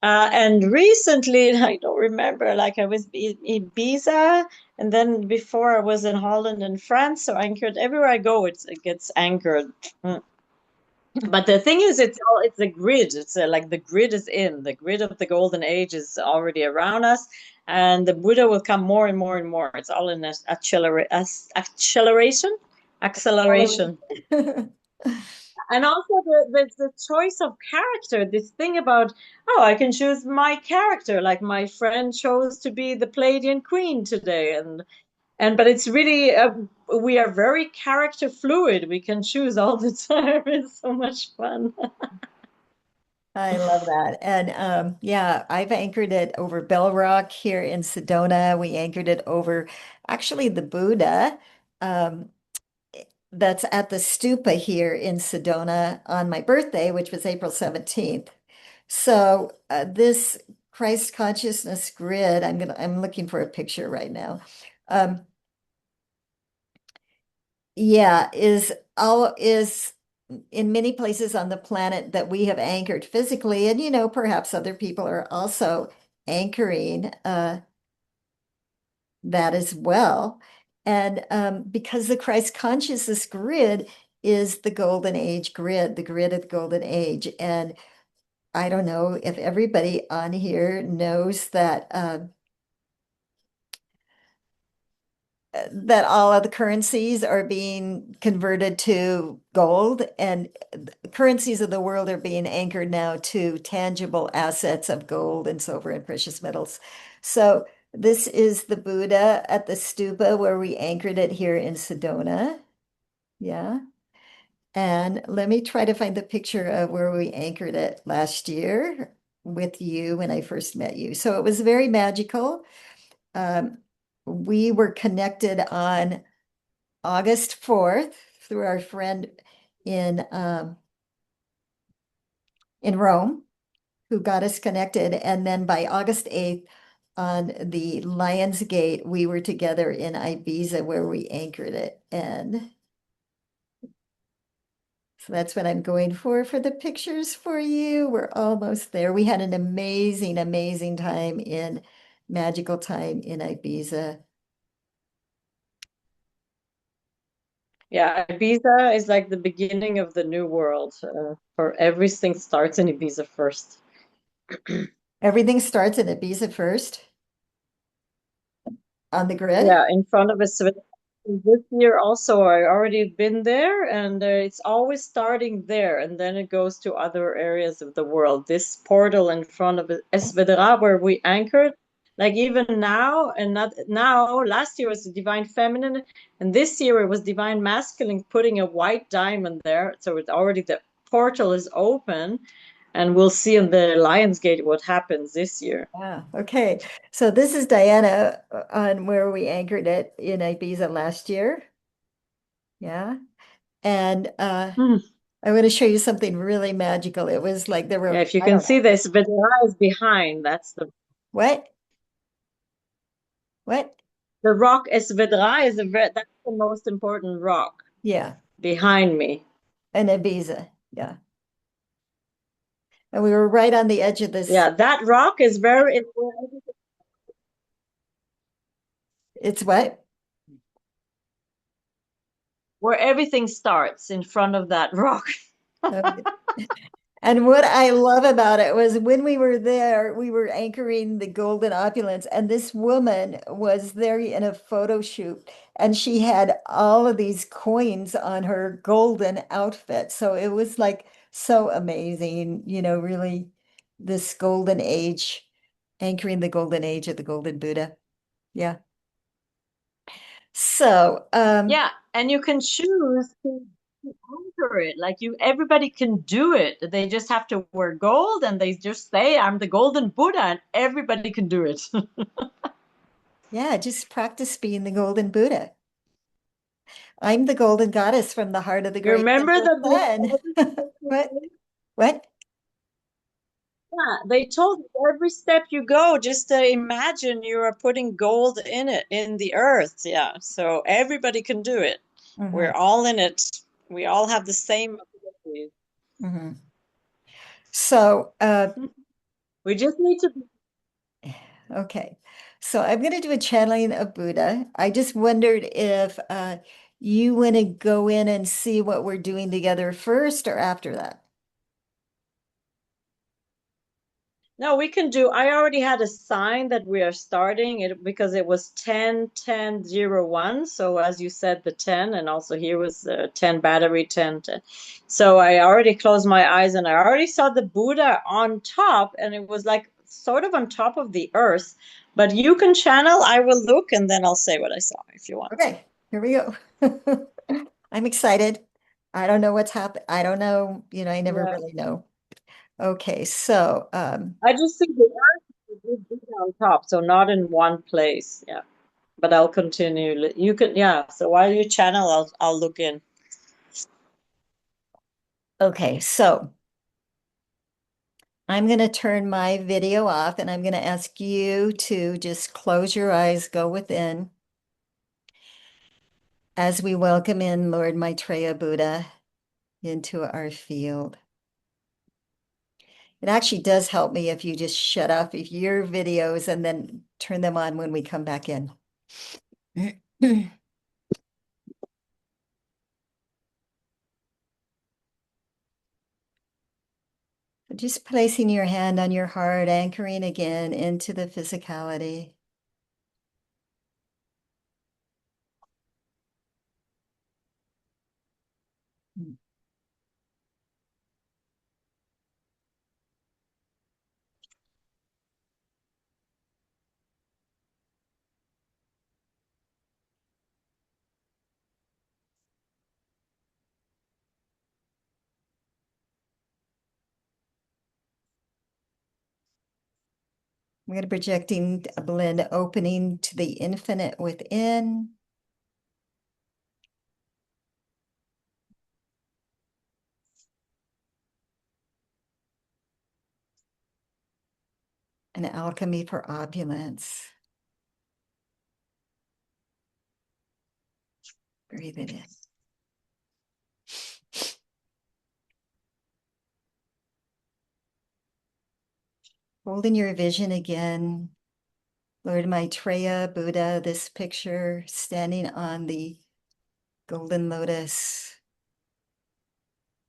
And recently, I don't remember, like I was in Ibiza, and then before I was in Holland and France, so anchored everywhere I go, it gets anchored. Mm. But the thing is, it's a grid. It's like the grid is in. The grid of the golden age is already around us, and the Buddha will come more and more and more. It's all in this acceleration, acceleration. And also the choice of character, this thing about, oh, I can choose my character, like my friend chose to be the Palladian queen today, and but it's really we are very character fluid. We can choose all the time. It's so much fun. I love that. And yeah, I've anchored it over Bell Rock here in Sedona. We anchored it over actually the Buddha. Um, that's at the stupa here in Sedona on my birthday, which was April 17th. So this Christ consciousness grid, I'm looking for a picture right now. Um, yeah, is in many places on the planet that we have anchored physically, and perhaps other people are also anchoring that as well. And because the Christ consciousness grid is the golden age grid, the grid of the golden age. And I don't know if everybody on here knows that all of the currencies are being converted to gold, and currencies of the world are being anchored now to tangible assets of gold and silver and precious metals. So this is the Buddha at the stupa where we anchored it here in Sedona. Yeah. And let me try to find the picture of where we anchored it last year with you when I first met you. So it was very magical. Um, we were connected on August 4th through our friend in in Rome who got us connected. And then by August 8th on the Lions Gate, we were together in Ibiza where we anchored it. And so that's what I'm going for the pictures for you. We're almost there. We had an amazing, amazing time magical time in Ibiza. Yeah, Ibiza is like the beginning of the new world. For everything starts in Ibiza first. Everything starts in Ibiza first on the grid. Yeah, in front of us. This year also, I already been there, and it's always starting there, and then it goes to other areas of the world. This portal in front of Esvedra, where we anchored, like even now, and not now. Last year was the divine feminine, and this year it was divine masculine, putting a white diamond there. So it's already the portal is open, and we'll see in the Lionsgate what happens this year. Yeah. Okay. So this is Diana on where we anchored it in Ibiza last year. Yeah. And Hmm. I'm going to show you something really magical. It was like there Yeah, were, if you I can don't see know, this, Esvedra is behind. That's what? What? the rock Esvedra is that's the most important rock Yeah. behind me. In Ibiza. Yeah. And we were right on the edge of this. Yeah, that rock is very It's what? where everything starts in front of that rock. Okay. And what I love about it was when we were there, we were anchoring the golden opulence, and this woman was there in a photo shoot, and she had all of these coins on her golden outfit. So it was like so amazing, really this golden age, anchoring the golden age of the golden Buddha. Yeah. So, Yeah, and you can choose to anchor it. Like everybody can do it. They just have to wear gold and they just say, I'm the golden Buddha, and everybody can do it. yeah, just practice being the golden Buddha. I'm the golden goddess from the heart of the You great remember central the book? sun. What? What? Yeah, they told you every step you go, just imagine you are putting gold in it, in the earth. Yeah, so everybody can do it. Hmm. We're all in it. We all have the same abilities. Hmm. So, We just need to be. okay. So I'm going to do a channeling of Buddha. I just wondered if you want to go in and see what we're doing together first or after that. No, we can do. I already had a sign that we are starting it because it was 10 10 01. So as you said, the 10, and also here was 10 battery 10 10. So I already closed my eyes and I already saw the Buddha on top, and it was like sort of on top of the earth. But you can channel, I will look, and then I'll say what I saw if you want. Okay, here we go. I'm excited. I don't know what's happened. I don't know, I never Yeah. really know. Okay, so I just think the earth would be on top, so not in one place. Yeah. But I'll continue. You can, yeah. So while you channel, I'll look in. okay, so I'm going to turn my video off and I'm going to ask you to just close your eyes, go within as we welcome in Lord Maitreya Buddha into our field. It actually does help me if you just shut off your videos and then turn them on when we come back in. Just placing your hand on your heart, anchoring again into the physicality. I'm going to projecting a blend opening to the infinite within. An alchemy for opulence. Breathe it in. Holding your vision again, Lord Maitreya Buddha, this picture standing on the golden lotus,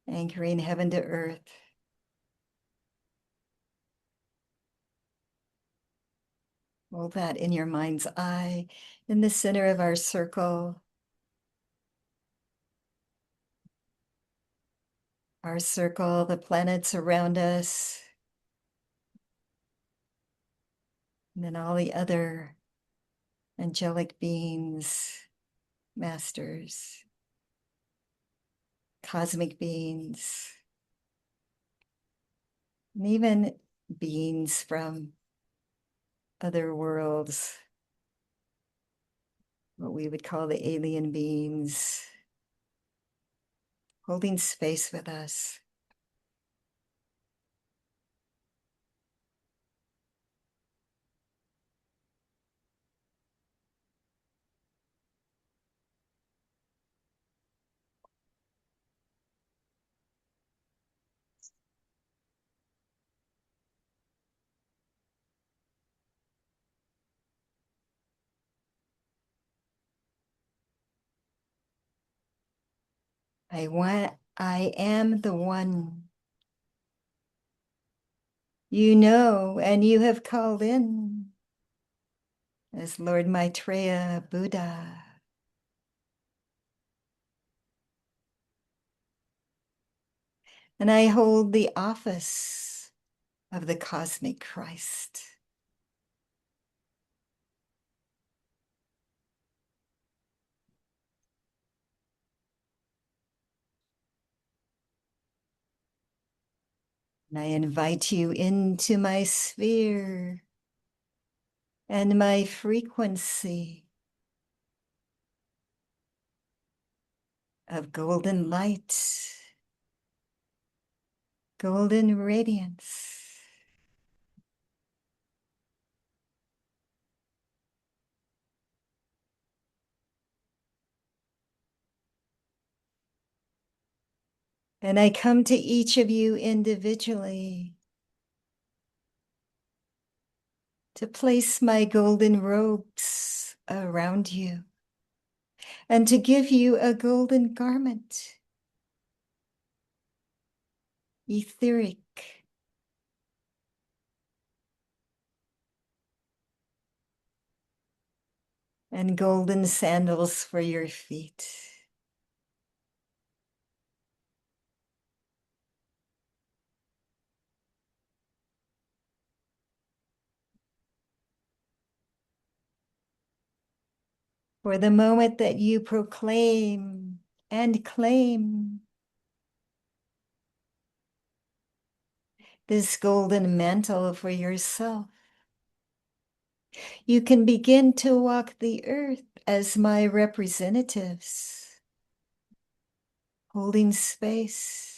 anchoring heaven to earth. Hold that in your mind's eye, in the center of our circle. Our circle, the planets around us, and then all the other angelic beings, masters, cosmic beings, and even beings from other worlds, what we would call the alien beings, holding space with us. I am the one. You know, and you have called in as Lord Maitreya Buddha. And I hold the office of the cosmic Christ. And I invite you into my sphere and my frequency. of golden light, golden radiance. And I come to each of you individually to place my golden robes around you and to give you a golden garment, etheric, and golden sandals for your feet. For the moment that you proclaim and claim this golden mantle for yourself, you can begin to walk the earth as my representatives, holding space,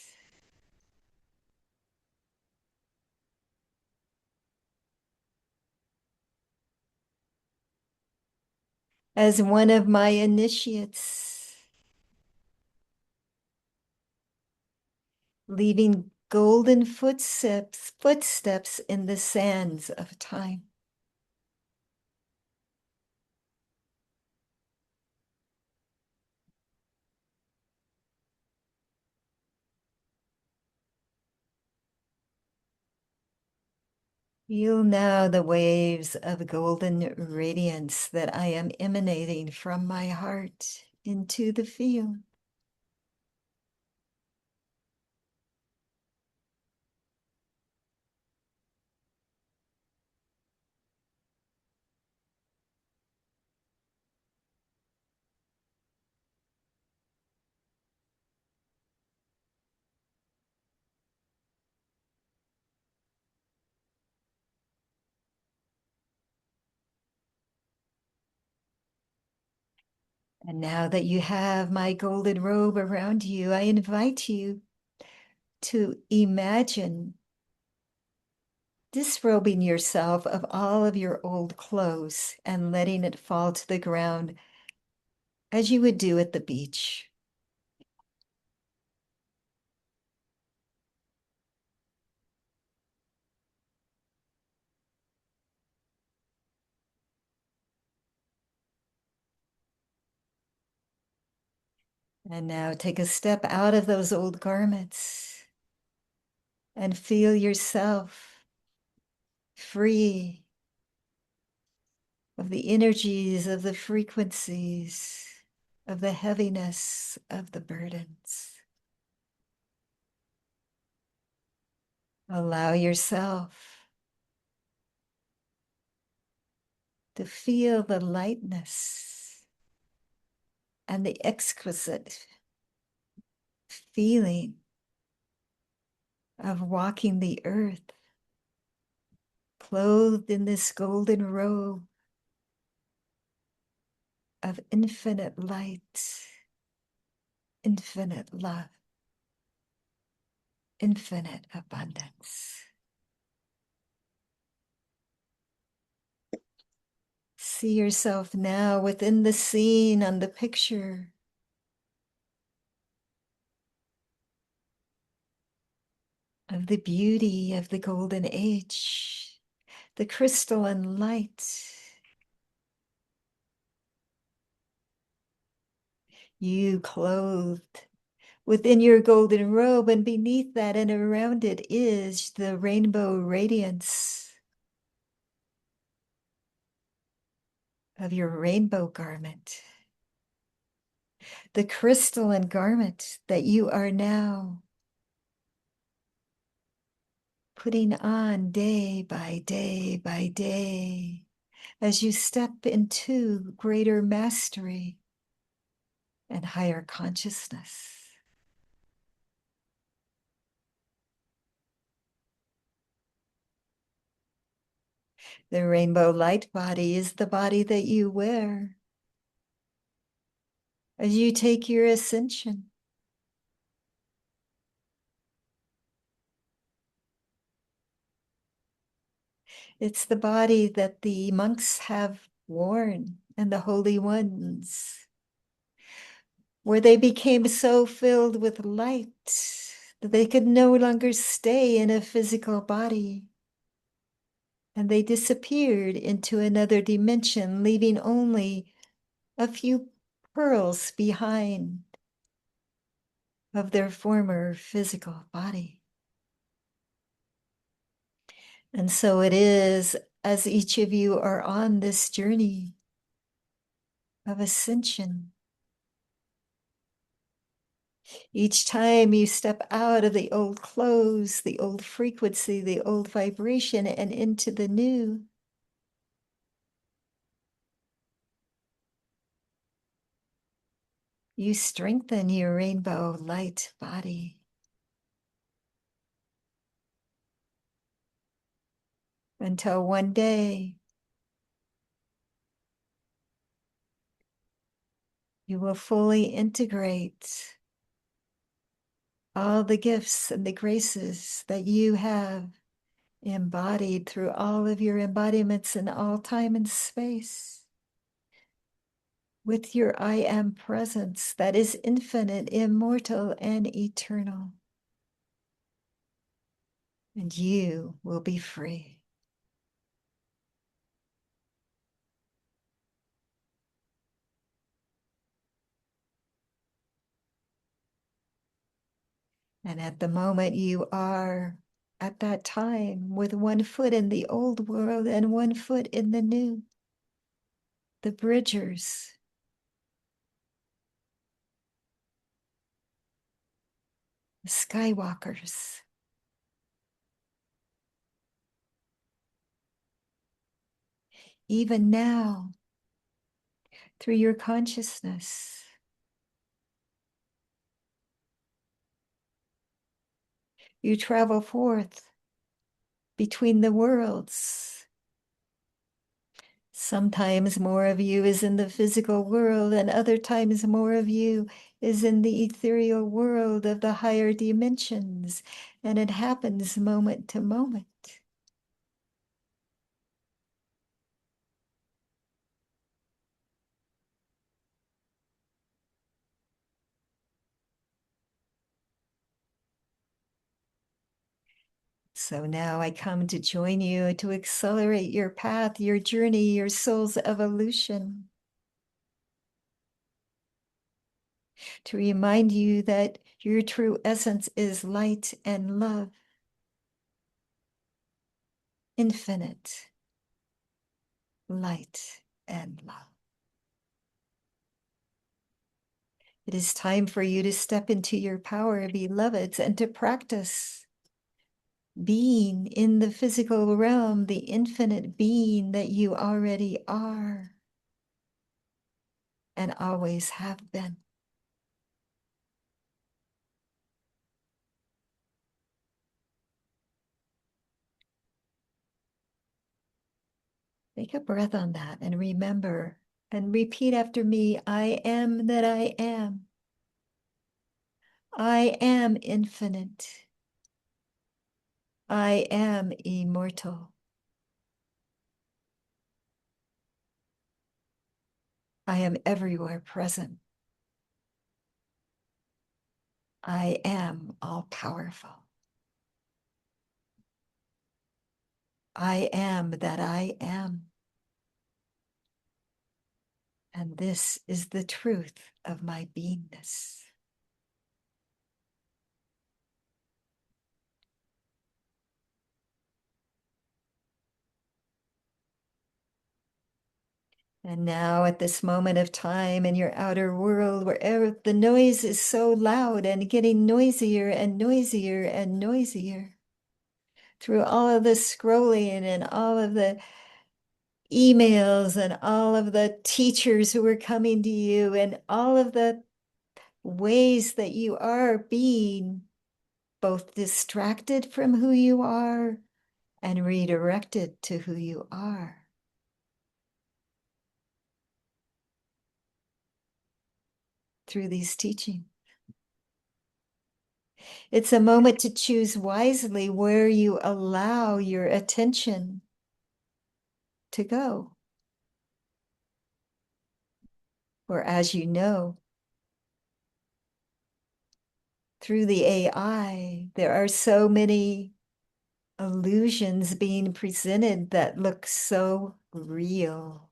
as one of my initiates, leaving golden footsteps in the sands of time. Feel now the waves of golden radiance that I am emanating from my heart into the field. And now that you have my golden robe around you, I invite you to imagine disrobing yourself of all of your old clothes and letting it fall to the ground as you would do at the beach. And now take a step out of those old garments and feel yourself free of the energies, of the frequencies, of the heaviness, of the burdens. Allow yourself to feel the lightness and the exquisite feeling of walking the earth, clothed in this golden robe of infinite light, infinite love, infinite abundance. See yourself now within the scene on the picture. Of the beauty of the golden age, the crystalline light. You clothed within your golden robe, and beneath that and around it is the rainbow radiance of your rainbow garment, the crystalline garment that you are now putting on day by day by day as you step into greater mastery and higher consciousness. The rainbow light body is the body that you wear. as you take your ascension. It's the body that the monks have worn and the holy ones, where they became so filled with light that they could no longer stay in a physical body. And they disappeared into another dimension, leaving only a few pearls behind of their former physical body. And so it is, as each of you are on this journey of ascension, each time you step out of the old clothes, the old frequency, the old vibration, and into the new, you strengthen your rainbow light body until one day you will fully integrate all the gifts and the graces that you have embodied through all of your embodiments in all time and space with your I am presence that is infinite, immortal, and eternal. And you will be free. And at the moment you are at that time with one foot in the old world and one foot in the new, the bridgers, the skywalkers, even now through your consciousness, you travel forth between the worlds. Sometimes more of you is in the physical world, and other times more of you is in the ethereal world of the higher dimensions, and it happens moment to moment. So now I come to join you to accelerate your path, your journey, your soul's evolution. To remind you that your true essence is light and love, infinite light and love. It is time for you to step into your power, beloveds, and to practice being in the physical realm, the infinite being that you already are and always have been. Take a breath on that and remember and repeat after me, I am that I am. I am infinite. I am immortal. I am everywhere present. I am all powerful. I am that I am. And this is the truth of my beingness. And now, at this moment of time in your outer world, wherever the noise is so loud and getting noisier and noisier and noisier, through all of the scrolling and all of the emails and all of the teachers who are coming to you and all of the ways that you are being both distracted from who you are and redirected to who you are. through these teachings. It's a moment to choose wisely where you allow your attention to go. Or as you know, through the AI, there are so many illusions being presented that look so real.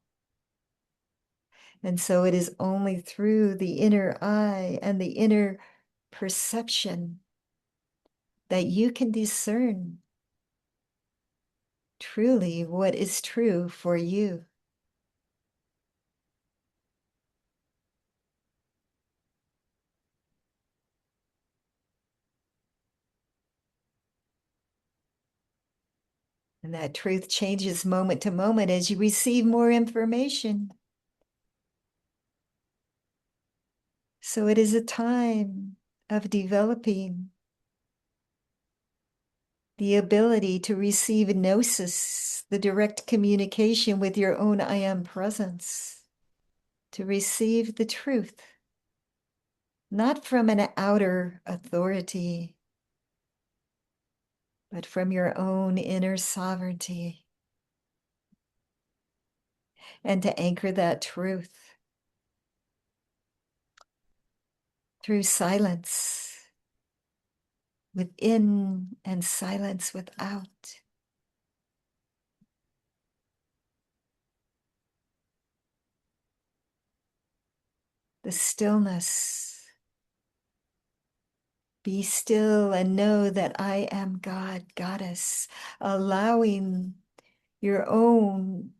And so it is only through the inner eye and the inner perception that you can discern truly what is true for you. And that truth changes moment to moment as you receive more information. So it is a time of developing the ability to receive gnosis, the direct communication with your own I am presence, to receive the truth, not from an outer authority, but from your own inner sovereignty. And to anchor that truth through silence within and silence without. The stillness. Be still and know that I am God, Goddess, allowing your own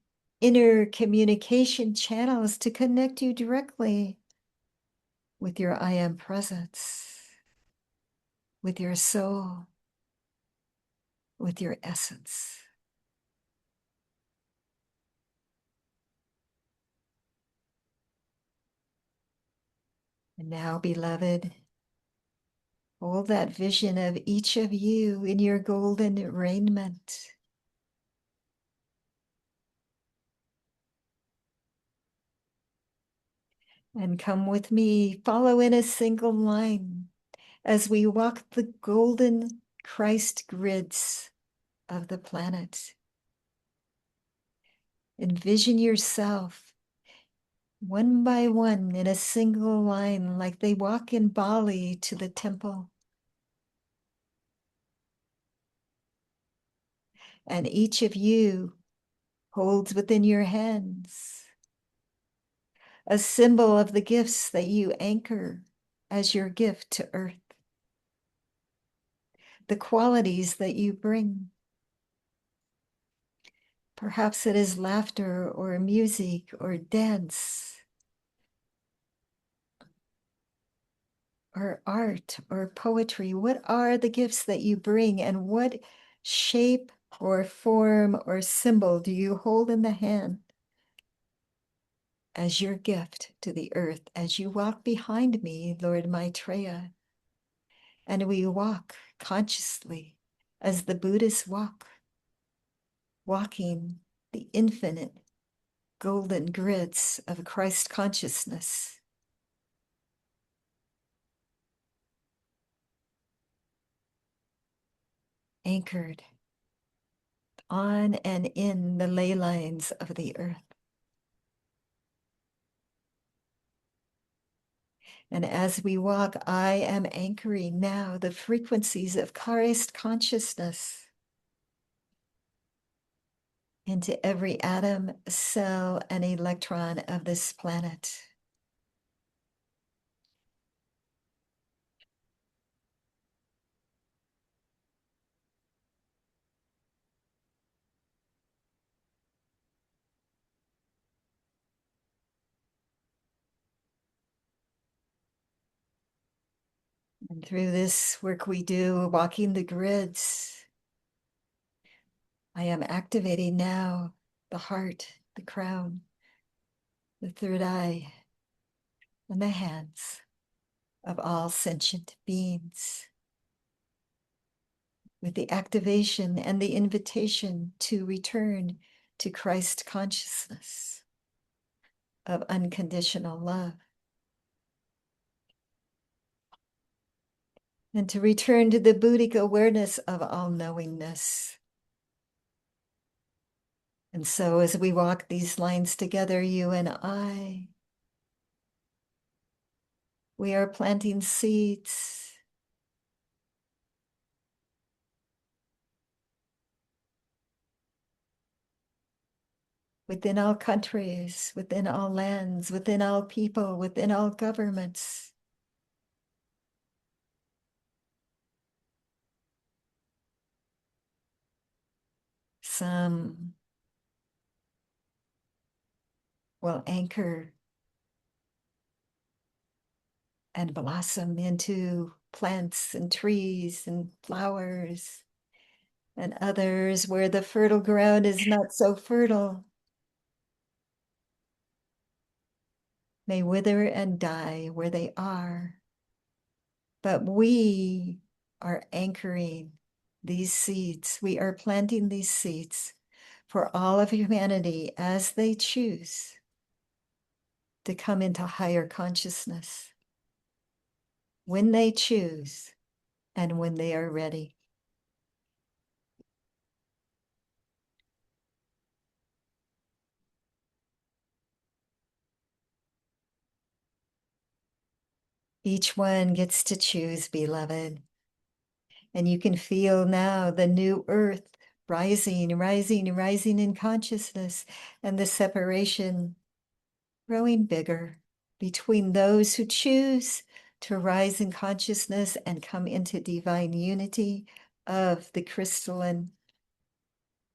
inner communication channels to connect you directly with your I am presence, with your soul, with your essence. And now, beloved, hold that vision of each of you in your golden raiment. And come with me, follow in a single line as we walk the golden Christ grids of the planet. Envision yourself one by one in a single line, like they walk in Bali to the temple. And each of you holds within your hands a symbol of the gifts that you anchor as your gift to earth, the qualities that you bring. Perhaps it is laughter or music or dance or art or poetry. What are the gifts that you bring, and what shape or form or symbol do you hold in the hand as your gift to the earth as you walk behind me, Lord Maitreya? And we walk consciously as the Buddhists walk, walking the infinite golden grids of Christ consciousness. Anchored on and in the ley lines of the earth. And as we walk, I am anchoring now the frequencies of Christ consciousness into every atom, cell, and electron of this planet. And through this work we do, walking the grids, I am activating now the heart, the crown, the third eye, and the hands of all sentient beings, with the activation and the invitation to return to Christ consciousness of unconditional love. and to return to the Buddhic awareness of all-knowingness. And so as we walk these lines together, you and I, we are planting seeds. Within all countries, within all lands, within all people, within all governments. Some will anchor and blossom into plants and trees and flowers, and others where the fertile ground is not so fertile may wither and die where they are. But we are anchoring these seeds. We are planting these seeds for all of humanity as they choose to come into higher consciousness, when they choose and when they are ready. Each one gets to choose, beloved. And you can feel now the new earth rising, rising, rising in consciousness, and the separation growing bigger between those who choose to rise in consciousness and come into divine unity of the crystalline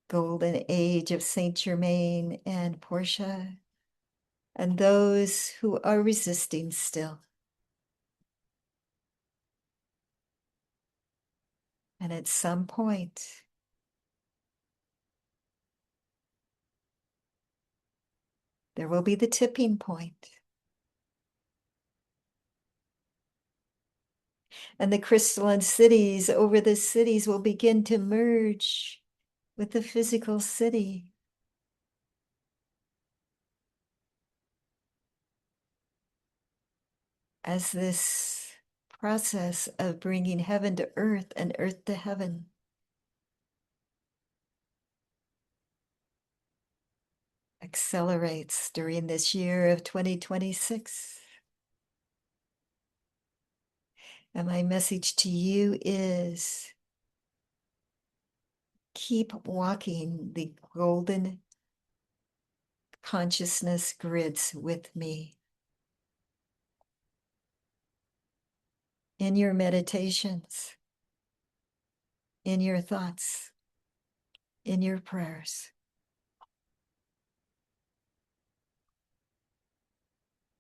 golden age of Saint Germain and Portia, and those who are resisting still. And at some point, there will be the tipping point. And the crystalline cities over the cities will begin to merge with the physical city. As this process of bringing heaven to earth and earth to heaven accelerates during this year of 2026. And my message to you is keep walking the golden consciousness grids with me in your meditations, in your thoughts, in your prayers.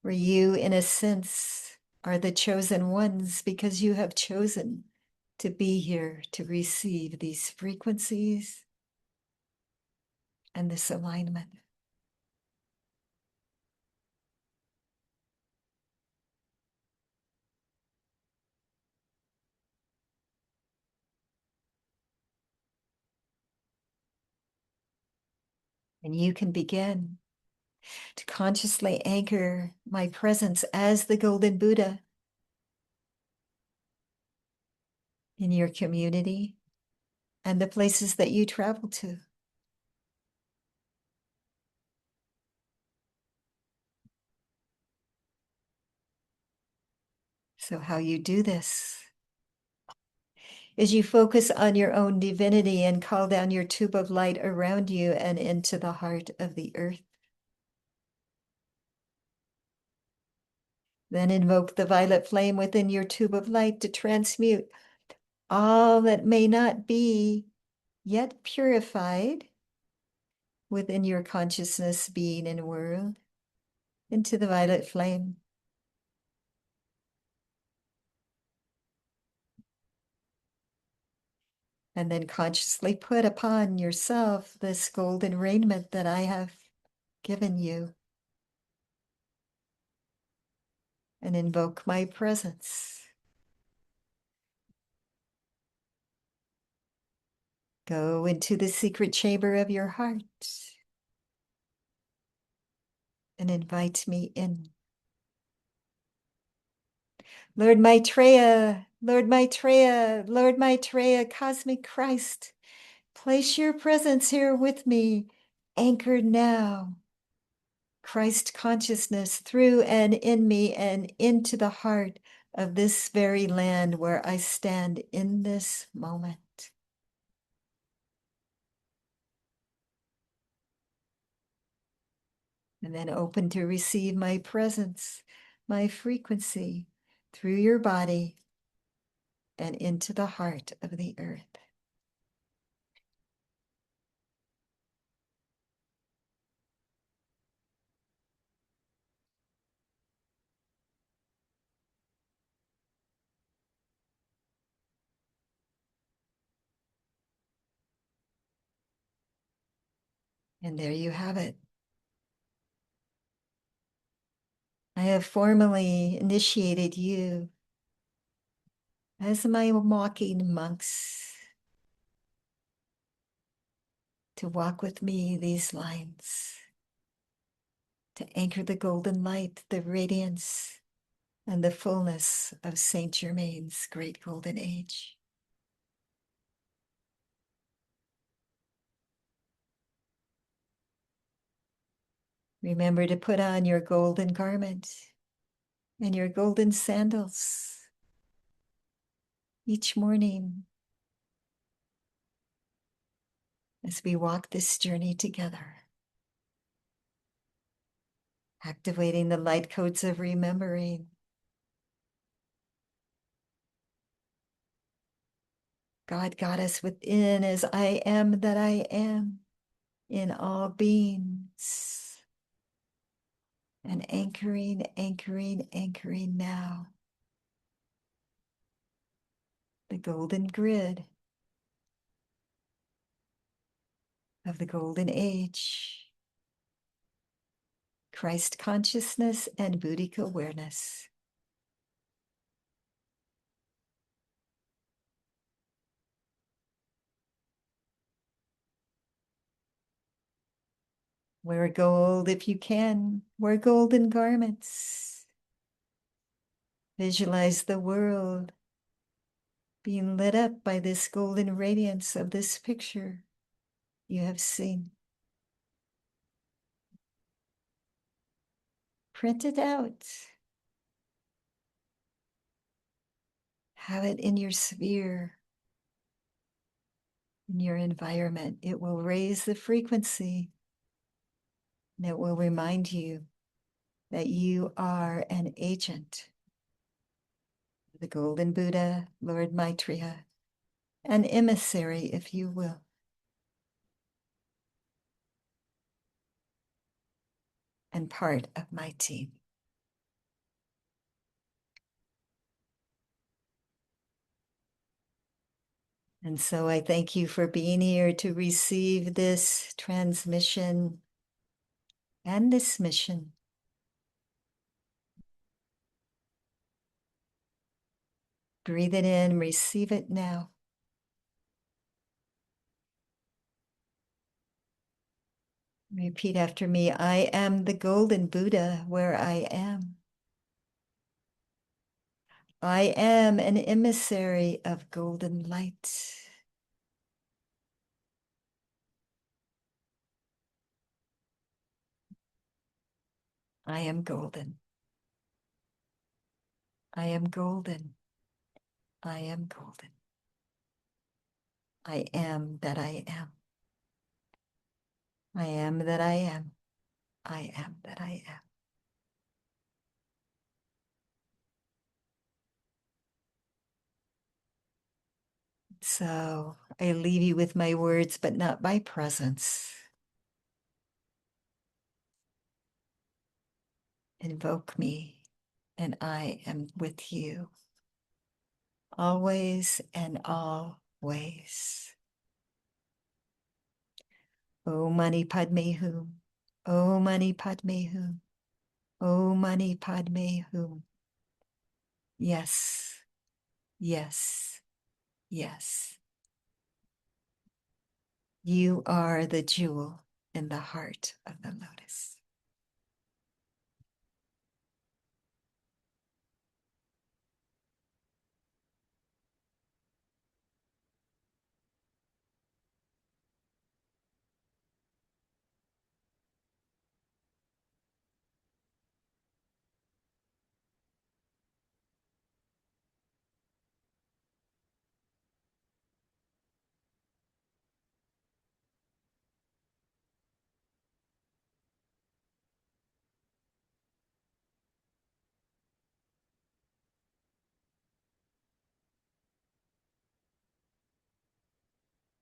Where you, in a sense, are the chosen ones because you have chosen to be here to receive these frequencies and this alignment. And you can begin to consciously anchor my presence as the Golden Buddha in your community and the places that you travel to. So how you do this is you focus on your own divinity and call down your tube of light around you and into the heart of the earth. Then invoke the violet flame within your tube of light to transmute all that may not be yet purified within your consciousness, being, and world into the violet flame. And then consciously put upon yourself this golden raiment that I have given you. And invoke my presence. Go into the secret chamber of your heart and invite me in. Lord Maitreya, Lord Maitreya, Cosmic Christ, place your presence here with me, anchored now. Christ consciousness through and in me and into the heart of this very land where I stand in this moment. And then open to receive my presence, my frequency through your body and into the heart of the earth. And there you have it. I have formally initiated you as my walking monks to walk with me these lines, to anchor the golden light, the radiance, and the fullness of Saint Germain's great golden age. Remember to put on your golden garment and your golden sandals each morning as we walk this journey together, activating the light codes of remembering. God got us within as I am that I am in all beings. And anchoring, anchoring, anchoring now. The golden grid of the golden age. Christ consciousness and Buddhic awareness. Wear gold if you can. Wear golden garments. Visualize the world being lit up by this golden radiance of this picture you have seen. Print it out. Have it in your sphere, in your environment. It will raise the frequency, and it will remind you that you are an agent of the Golden Buddha, Lord Maitreya, an emissary, if you will. And part of my team. And so I thank you for being here to receive this transmission and this mission. Breathe it in, receive it now. Repeat after me. I am the Golden Buddha where I am. I am an emissary of golden light. I am golden. I am golden. I am golden. I am that I am. I am that I am. I am that I am. So I leave you with my words, but not my presence. Invoke me, and I am with you, always and always. O Mani Padme Hum. O Mani Padme Hum. O Mani Padme Hum. Yes, yes, yes. You are the jewel in the heart of the lotus.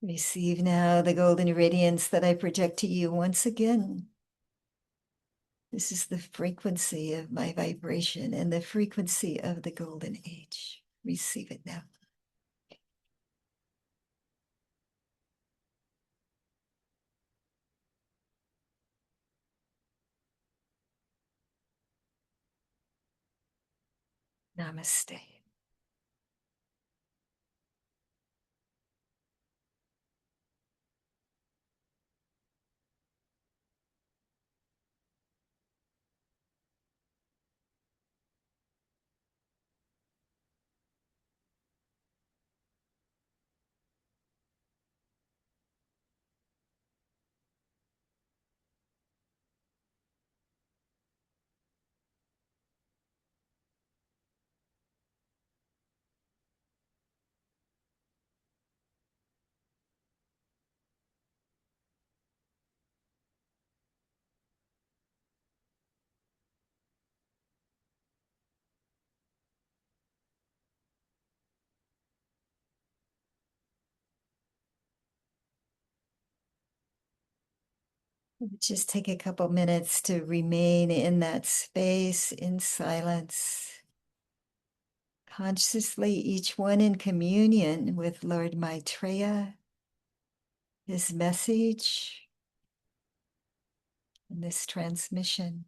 Receive now the golden radiance that I project to you once again. This is the frequency of my vibration and the frequency of the golden age. Receive it now. Namaste. Just take a couple minutes to remain in that space in silence. Consciously, each one in communion with Lord Maitreya, his message, and this transmission.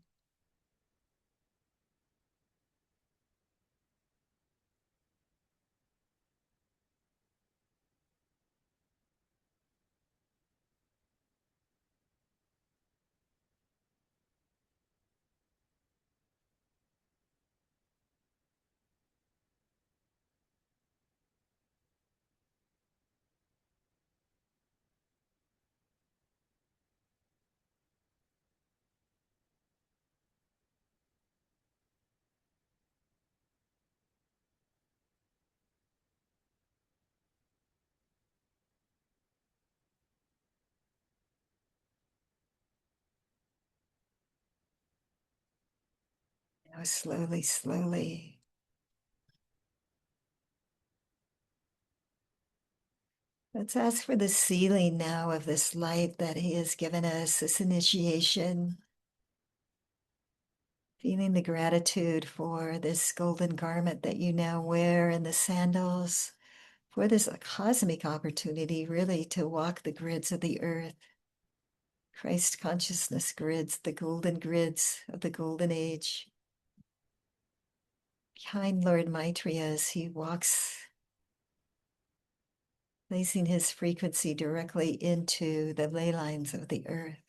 Now, slowly, slowly. Let's ask for the sealing now of this light that he has given us, this initiation. Feeling the gratitude for this golden garment that you now wear and the sandals, for this cosmic opportunity really to walk the grids of the earth. Christ consciousness grids, the golden grids of the golden age. Behind Lord Maitreya as he walks, placing his frequency directly into the ley lines of the earth.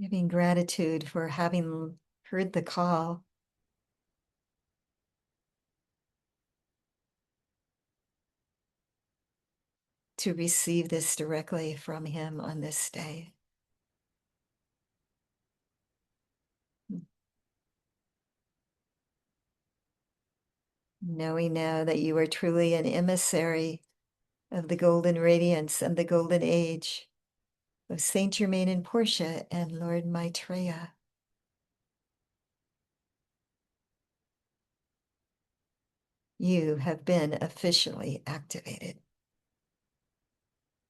Giving gratitude for having heard the call. To receive this directly from him on this day. Knowing now that you are truly an emissary of the golden radiance and the golden age of Saint Germain and Portia and Lord Maitreya. You have been officially activated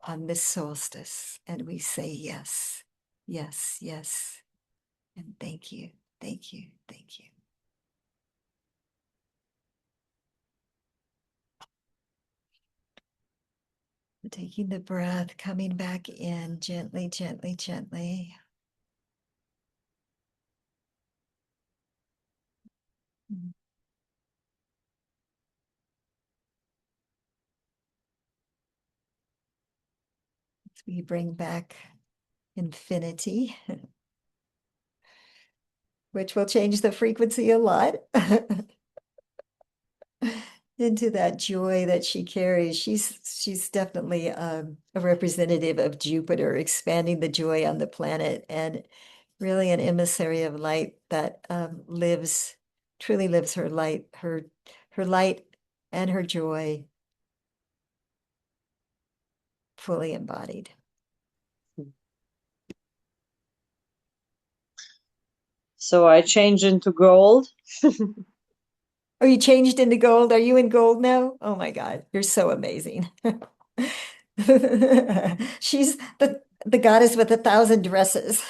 on this solstice, and we say yes, yes, yes, and thank you, thank you, thank you. Taking the breath, coming back in gently, gently, gently. As we bring back infinity, which will change the frequency a lot. Into that joy that she carries. She's definitely a representative of Jupiter, expanding the joy on the planet, and really an emissary of light that truly lives her light, her light and her joy fully embodied. So I change into gold. Oh, you changed into gold? Are you in gold now? Oh my God, you're so amazing. She's the goddess with 1,000 dresses.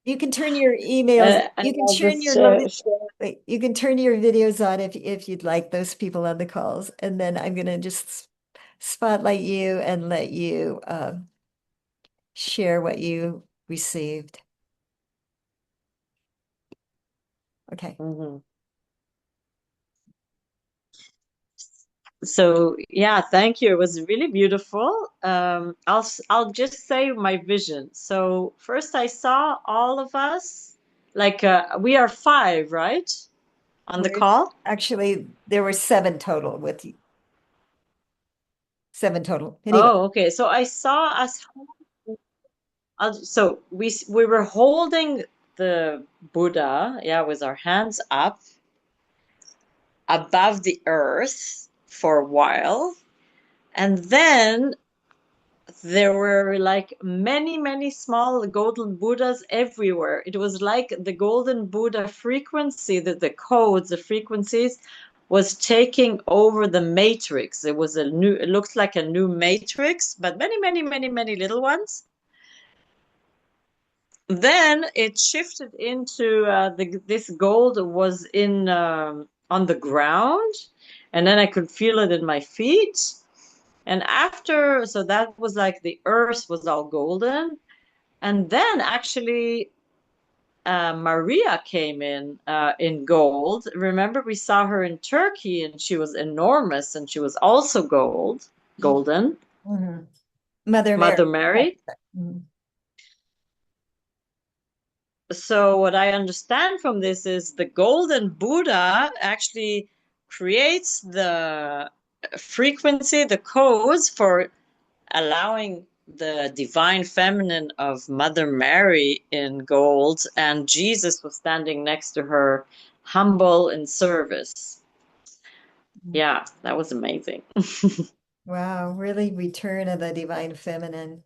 You can turn your emails, And you can I'll turn just your loaded, share. wait, you can turn your videos on if you'd like those people on the calls. And then I'm gonna just spotlight you and let you share what you received. Okay. Mhm. So yeah, thank you. It was really beautiful. I'll just say my vision. So first I saw all of us, like we are five, right? On the We're call. actually there were seven total with you. Seven total. Anyway. Oh, okay. So I saw us. So we were holding the Buddha, yeah, with our hands up above the earth for a while, and then there were like many, many small golden Buddhas everywhere. It was like the golden Buddha frequency, that the codes, the frequencies was taking over the matrix. It looked like a new matrix, but many, many, many, many little ones. Then it shifted into this gold was in on the ground, and then I could feel it in my feet. And after, so that was like the earth was all golden. And then actually, Maria came in gold. Remember, we saw her in Turkey, and she was enormous, and she was also golden. Mhm. Mother Mary. Mother Right. Mary. Mhm. So what I understand from this is the golden Buddha actually creates the frequency, the codes for allowing the divine feminine of Mother Mary in gold, and Jesus was standing next to her, humble in service. Yeah, that was amazing. Wow, really return of the divine feminine.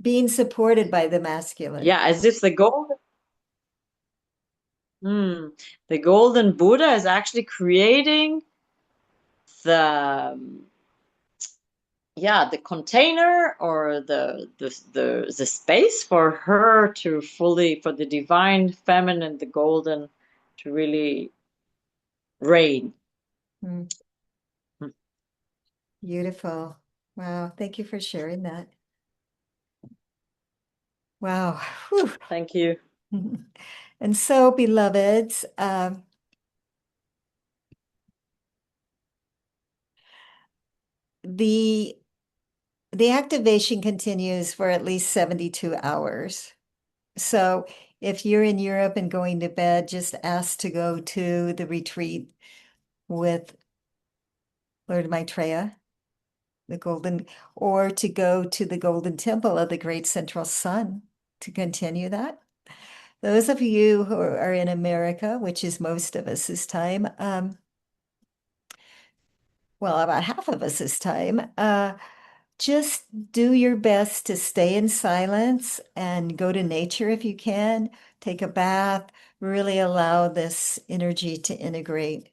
Being supported by the masculine. Yeah, as if hmm, the golden Buddha is actually creating the yeah, the container or the space for her to fully, for the divine feminine, the golden, to really reign. Mm, beautiful. Wow, thank you for sharing that. Wow. Whew. Thank you. And so, beloveds, the the activation continues for at least 72 hours. So if you're in Europe and going to bed, just ask to go to the retreat with Lord Maitreya, the golden, or to go to the Golden Temple of the Great Central Sun to continue that. Those of you who are in America, which is most of us this time, well, about half of us this time, just do your best to stay in silence and go to nature if you can. Take a bath, really allow this energy to integrate.